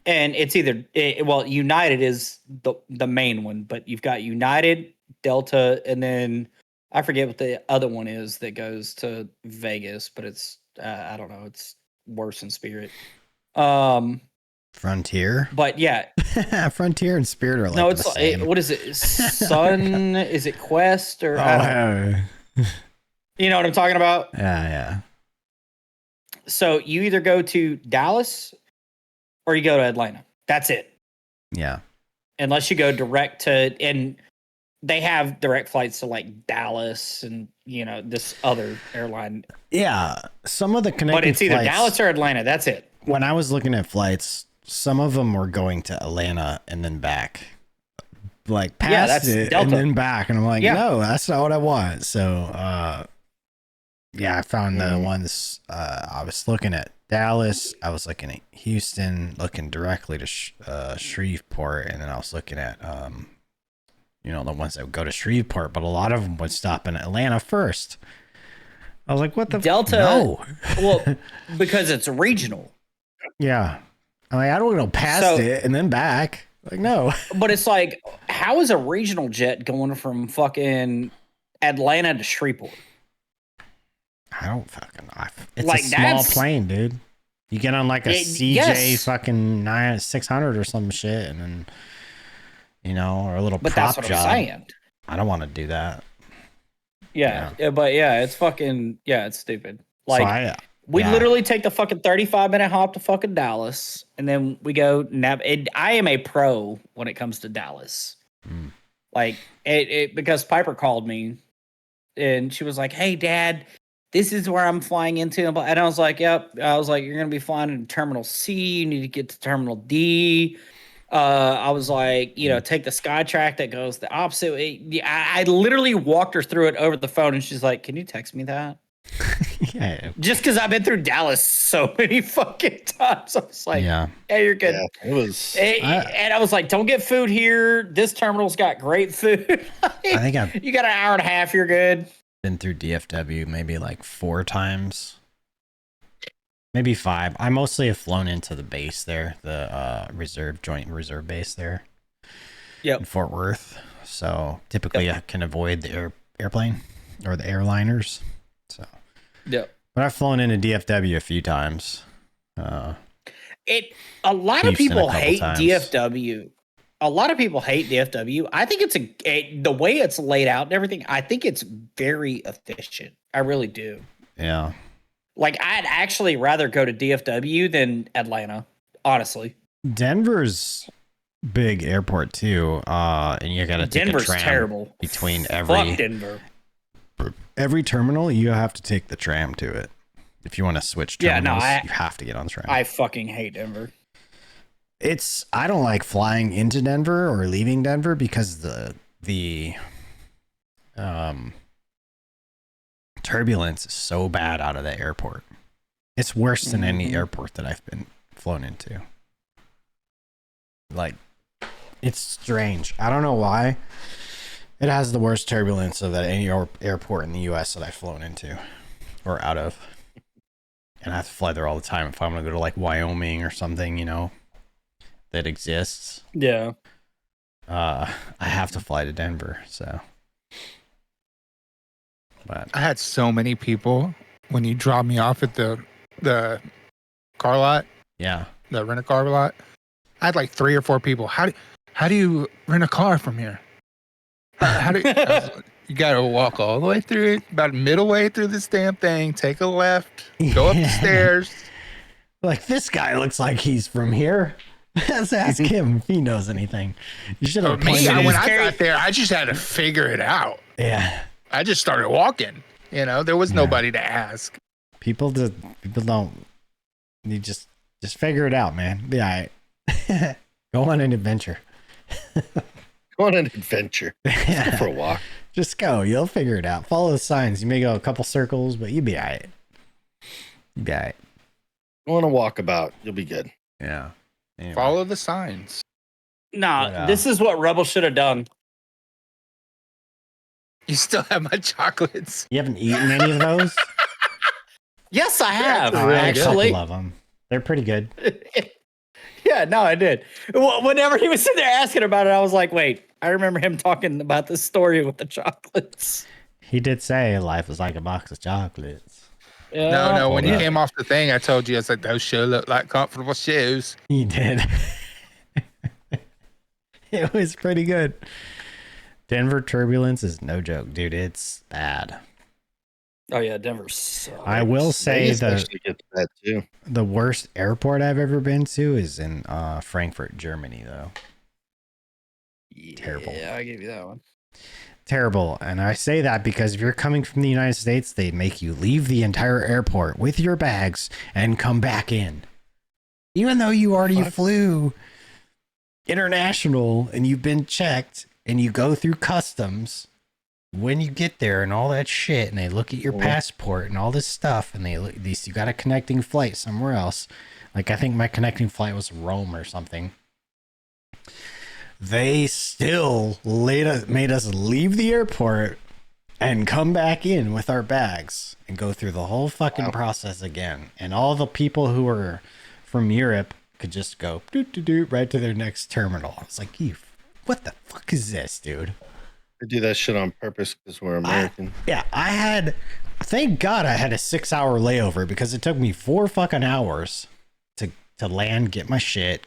Speaker 2: and it's either United is the main one, but you've got United, Delta, and then I forget what the other one is that goes to Vegas, but it's I don't know, it's worse than Spirit.
Speaker 1: Frontier.
Speaker 2: But yeah,
Speaker 1: Frontier and Spirit are like
Speaker 2: no, it's
Speaker 1: the same.
Speaker 2: what is it? Sun? Is it Quest or? You know what I'm talking about?
Speaker 1: Yeah.
Speaker 2: So you either go to Dallas or you go to Atlanta. That's it.
Speaker 1: Yeah.
Speaker 2: Unless you go direct to, and they have direct flights to like Dallas and this other airline.
Speaker 1: Yeah, some of the connecting
Speaker 2: but it's either
Speaker 1: flights,
Speaker 2: Dallas or Atlanta. That's it.
Speaker 1: When I was looking at flights, some of them were going to Atlanta and then back, like past it Delta. And then back, and I'm like, no, that's not what I want. So, I found the ones. I was looking at Dallas. I was looking at Houston, looking directly to Shreveport, and then I was looking at the ones that would go to Shreveport, but a lot of them would stop in Atlanta first. I was like, what the
Speaker 2: Delta?
Speaker 1: No.
Speaker 2: Well, because it's regional.
Speaker 1: Yeah. I'm like, I don't want to go past it and then back. Like, no.
Speaker 2: But it's like, how is a regional jet going from fucking Atlanta to Shreveport?
Speaker 1: I don't fucking know. It's like a small plane, dude. You get on like a CJ fucking 600 or some shit, and then, or a little prop
Speaker 2: that's what
Speaker 1: job.
Speaker 2: I'm saying.
Speaker 1: I don't want to do that.
Speaker 2: Yeah, but it's fucking, it's stupid. Like,
Speaker 1: so
Speaker 2: we literally take the fucking 35-minute hop to fucking Dallas, and then we go I am a pro when it comes to Dallas. Like, because Piper called me, and she was like, hey, Dad, this is where I'm flying into. And I was like, yep. I was like, you're going to be flying in Terminal C. You need to get to Terminal D. I was like, take the SkyTrack that goes the opposite way. I literally walked her through it over the phone, and she's like, can you text me that?
Speaker 1: Yeah.
Speaker 2: Just because I've been through Dallas so many fucking times. I was like, hey, you're good.
Speaker 4: Yeah, it was.
Speaker 2: And I was like, don't get food here. This terminal's got great food.
Speaker 1: I think
Speaker 2: you got an hour and a half. You're good.
Speaker 1: Been through DFW maybe like 4 times. Maybe 5. I mostly have flown into the base there, the joint reserve base there.
Speaker 2: Yep.
Speaker 1: In Fort Worth. So typically I can avoid the airplane or the airliners. So.
Speaker 2: Yep.
Speaker 1: But I've flown into DFW a few times.
Speaker 2: A lot of people hate DFW. A lot of people hate DFW. I think it's the way it's laid out and everything. I think it's very efficient. I really do.
Speaker 1: Yeah.
Speaker 2: Like, I'd actually rather go to DFW than Atlanta, honestly.
Speaker 1: Denver's big airport too, and you gotta take
Speaker 2: Denver's
Speaker 1: a tram
Speaker 2: terrible
Speaker 1: between
Speaker 2: Fuck Denver.
Speaker 1: Every terminal. You have to take the tram to it if you want to switch terminals. You have to get on the tram.
Speaker 2: I fucking hate Denver.
Speaker 1: I don't like flying into Denver or leaving Denver because the turbulence is so bad out of the airport. It's worse than any airport that I've been flown into. Like, it's strange. I don't know why. It has the worst turbulence of any airport in the U.S. that I've flown into or out of. And I have to fly there all the time if I'm going to go to like Wyoming or something, that exists.
Speaker 2: Yeah.
Speaker 1: I have to fly to Denver, so. But
Speaker 3: I had so many people when you dropped me off at the car lot,
Speaker 1: yeah,
Speaker 3: the rent a car lot. I had like 3 or 4 people. How do you rent a car from here? How do you got to walk all the way through it, about middle way through this damn thing, take a left, go up the stairs.
Speaker 1: Like, this guy looks like he's from here. Let's ask him if he knows anything. You should have
Speaker 3: Me,
Speaker 1: pointed
Speaker 3: when
Speaker 1: his-
Speaker 3: I got there, I just had to figure it out.
Speaker 1: Yeah.
Speaker 3: I just started walking. You know, there was nobody to ask.
Speaker 1: People don't. You just figure it out, man. Be all right. Go on an adventure.
Speaker 4: Go on an adventure. Let's go for a walk.
Speaker 1: Just go. You'll figure it out. Follow the signs. You may go a couple circles, but you'll be all right. You'll be all right.
Speaker 4: Go on a walkabout. You'll be good.
Speaker 1: Yeah. Anyway.
Speaker 3: Follow the signs.
Speaker 2: Nah,
Speaker 1: But,
Speaker 2: this is what Rebel should have done.
Speaker 3: You still have my chocolates.
Speaker 1: You haven't eaten any of those?
Speaker 2: Yes, I have,
Speaker 1: I had a
Speaker 2: actually.
Speaker 1: couple of them. They're pretty good.
Speaker 2: Yeah, no, I did. Whenever he was sitting there asking about it, I was like, wait, I remember him talking about this story with the chocolates.
Speaker 1: He did say life is like a box of chocolates.
Speaker 2: Yeah.
Speaker 3: No, when
Speaker 1: Hold
Speaker 3: you
Speaker 1: up.
Speaker 3: came off the thing, I told you, I was like, those sure look like comfortable shoes.
Speaker 1: He did. It was pretty good. Denver turbulence is no joke, dude. It's bad.
Speaker 2: Oh, yeah, Denver sucks.
Speaker 1: I will say
Speaker 4: Vegas actually gets that too.
Speaker 1: the worst airport I've ever been to is in Frankfurt, Germany, though. Terrible.
Speaker 2: Yeah, I gave you that one.
Speaker 1: Terrible. And I say that because if you're coming from the United States, they make you leave the entire airport with your bags and come back in. Even though you already flew international and you've been checked and you go through customs when you get there and all that shit, and they look at your passport and all this stuff, and they look, you got a connecting flight somewhere else. Like, I think my connecting flight was Rome or something. They still made us leave the airport and come back in with our bags and go through the whole fucking process again. And all the people who were from Europe could just go right to their next terminal. I was like, what the fuck is this, dude?
Speaker 4: They do that shit on purpose because we're American.
Speaker 1: Thank God I had a 6-hour layover because it took me 4 fucking hours to land, get my shit,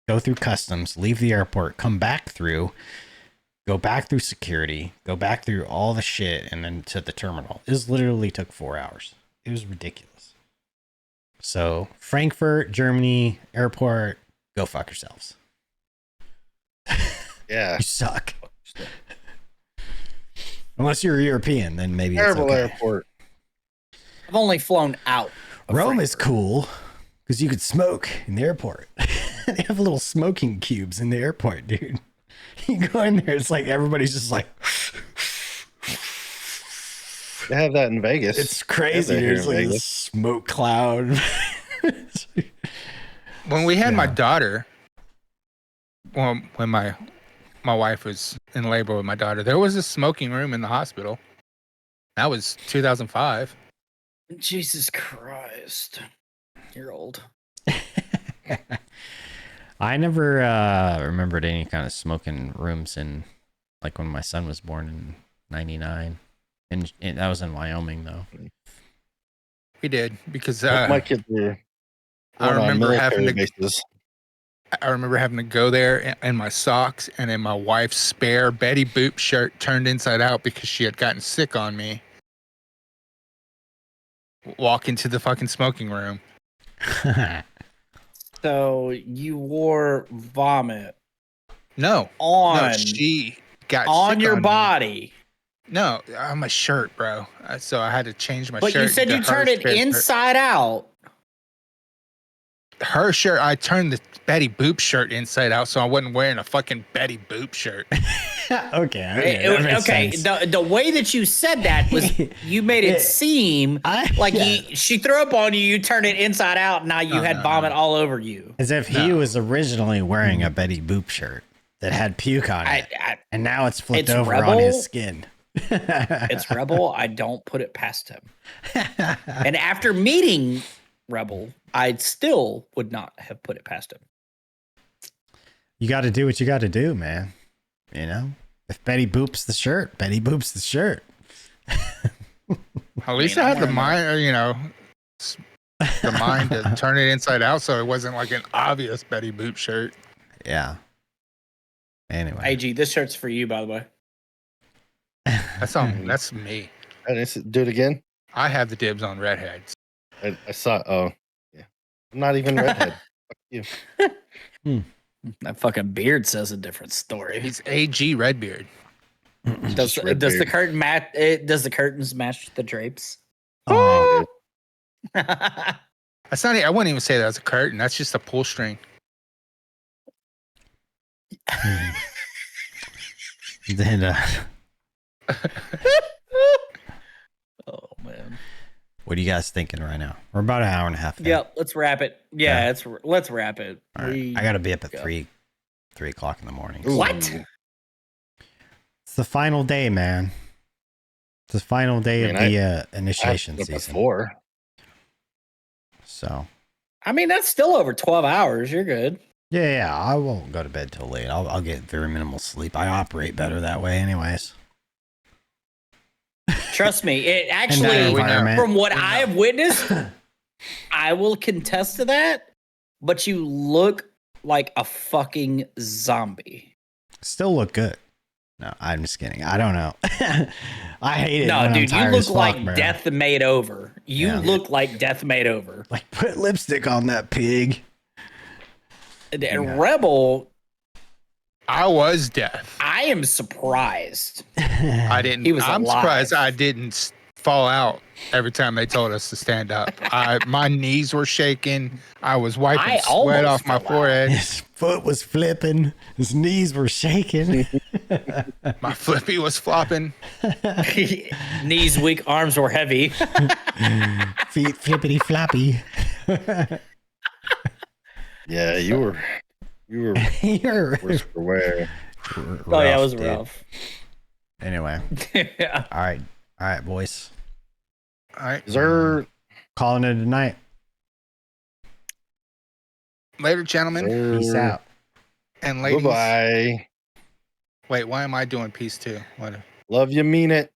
Speaker 1: go through customs, leave the airport, come back through, go back through security, go back through all the shit, and then to the terminal. This literally took 4 hours. It was ridiculous. So, Frankfurt, Germany, airport, go fuck yourselves.
Speaker 4: Yeah.
Speaker 1: You suck. Unless you're a European, then maybe
Speaker 4: Terrible
Speaker 1: it's okay.
Speaker 4: airport.
Speaker 2: I've only flown out. of
Speaker 1: Rome is
Speaker 2: Frankfurt.
Speaker 1: cool because you could smoke in the airport. They have little smoking cubes in the airport, dude. You go in there, it's like everybody's just like.
Speaker 4: They have that in Vegas.
Speaker 1: It's crazy.
Speaker 4: Yeah, they're
Speaker 1: There's
Speaker 4: here
Speaker 1: like
Speaker 4: in
Speaker 1: a
Speaker 4: Vegas.
Speaker 1: smoke cloud.
Speaker 3: When we had my
Speaker 1: Yeah.
Speaker 3: daughter, when my wife was in labor with my daughter, there was a smoking room in the hospital. That was 2005.
Speaker 2: Jesus Christ. You're old.
Speaker 1: I never remembered any kind of smoking rooms in, like, when my son was born in '99, and that was in Wyoming though.
Speaker 3: We did because
Speaker 4: My kids were
Speaker 3: I
Speaker 4: on
Speaker 3: remember having
Speaker 4: military
Speaker 3: to
Speaker 4: bases.
Speaker 3: I remember having to go there in my socks and in my wife's spare Betty Boop shirt turned inside out because she had gotten sick on me. Walk into the fucking smoking room.
Speaker 2: So you wore vomit
Speaker 3: No,
Speaker 2: on
Speaker 3: she got
Speaker 2: on
Speaker 3: sick
Speaker 2: your
Speaker 3: me.
Speaker 2: body.
Speaker 3: No, on my shirt, bro. So I had to change my
Speaker 2: But
Speaker 3: shirt.
Speaker 2: you said
Speaker 3: to
Speaker 2: you turned
Speaker 3: her
Speaker 2: it
Speaker 3: spare shirt.
Speaker 2: inside out.
Speaker 3: Her shirt. I turned the Betty Boop shirt inside out, so I wasn't wearing a fucking Betty Boop shirt.
Speaker 1: Okay. That makes sense.
Speaker 2: The way that you said that was you made it seem like she threw up on you, you turned it inside out, and now you had vomit all over you.
Speaker 1: As if he was originally wearing a Betty Boop shirt that had puke on it, and now it's flipped
Speaker 2: It's
Speaker 1: over on
Speaker 2: Rebel.
Speaker 1: his skin.
Speaker 2: It's Rebel. I don't put it past him. And after meeting Rebel, I still would not have put it past him.
Speaker 1: You got to do what you got to do, man. You know, if Betty boops the shirt, Betty boops the shirt.
Speaker 3: At least I had the mind, the mind to turn it inside out, so it wasn't like an obvious Betty Boop shirt.
Speaker 1: Yeah. Anyway,
Speaker 2: AG, this shirt's for you, by the way.
Speaker 3: That's me.
Speaker 4: Do it again.
Speaker 3: I have the dibs on redheads.
Speaker 4: I saw. Oh, yeah. I'm not even redhead. Fuck you.
Speaker 2: That fucking beard says a different story.
Speaker 3: He's AG Redbeard.
Speaker 2: Does the curtain match? Does the curtains match the drapes?
Speaker 4: Oh,
Speaker 3: That's not. I wouldn't even say that's a curtain. That's just a pull string.
Speaker 1: Then,
Speaker 2: oh man.
Speaker 1: what are you guys thinking right now? We're about an hour and a half in.
Speaker 2: Yep. Let's wrap it. Yeah. Let's wrap it.
Speaker 1: All right. I gotta be up at 3 o'clock in the morning.
Speaker 4: Ooh.
Speaker 2: What?
Speaker 1: It's the final day, man. It's the final day of the initiation season.
Speaker 4: Before.
Speaker 1: So.
Speaker 2: I mean, that's still over 12 hours. You're good.
Speaker 1: Yeah. I won't go to bed till late. I'll get very minimal sleep. I operate better that way, anyways.
Speaker 2: Trust me. It actually, from what I have witnessed, I will contest to that. But you look like a fucking zombie.
Speaker 1: Still look good. No, I'm just kidding. I don't know. I hate it.
Speaker 2: No, dude, you look like death made over. You look like death made over.
Speaker 1: Like, put lipstick on that pig.
Speaker 2: Rebel.
Speaker 3: I was deaf.
Speaker 2: I am surprised.
Speaker 3: I didn't. I'm surprised I didn't fall out every time they told us to stand up. My knees were shaking. I was wiping sweat off my forehead.
Speaker 1: His foot was flipping. His knees were shaking.
Speaker 3: My flippy was flopping.
Speaker 2: Knees weak, arms were heavy.
Speaker 1: Feet flippity floppy.
Speaker 4: Yeah, you were worse for wear.
Speaker 2: Oh yeah, it was rough.
Speaker 1: Anyway.
Speaker 2: Yeah.
Speaker 1: All right, boys.
Speaker 3: All right.
Speaker 4: Is there
Speaker 1: calling it a night?
Speaker 3: Later, gentlemen.
Speaker 1: Peace out.
Speaker 3: And ladies.
Speaker 4: Bye-bye.
Speaker 3: Wait, why am I doing peace too? What?
Speaker 4: Love you, mean it.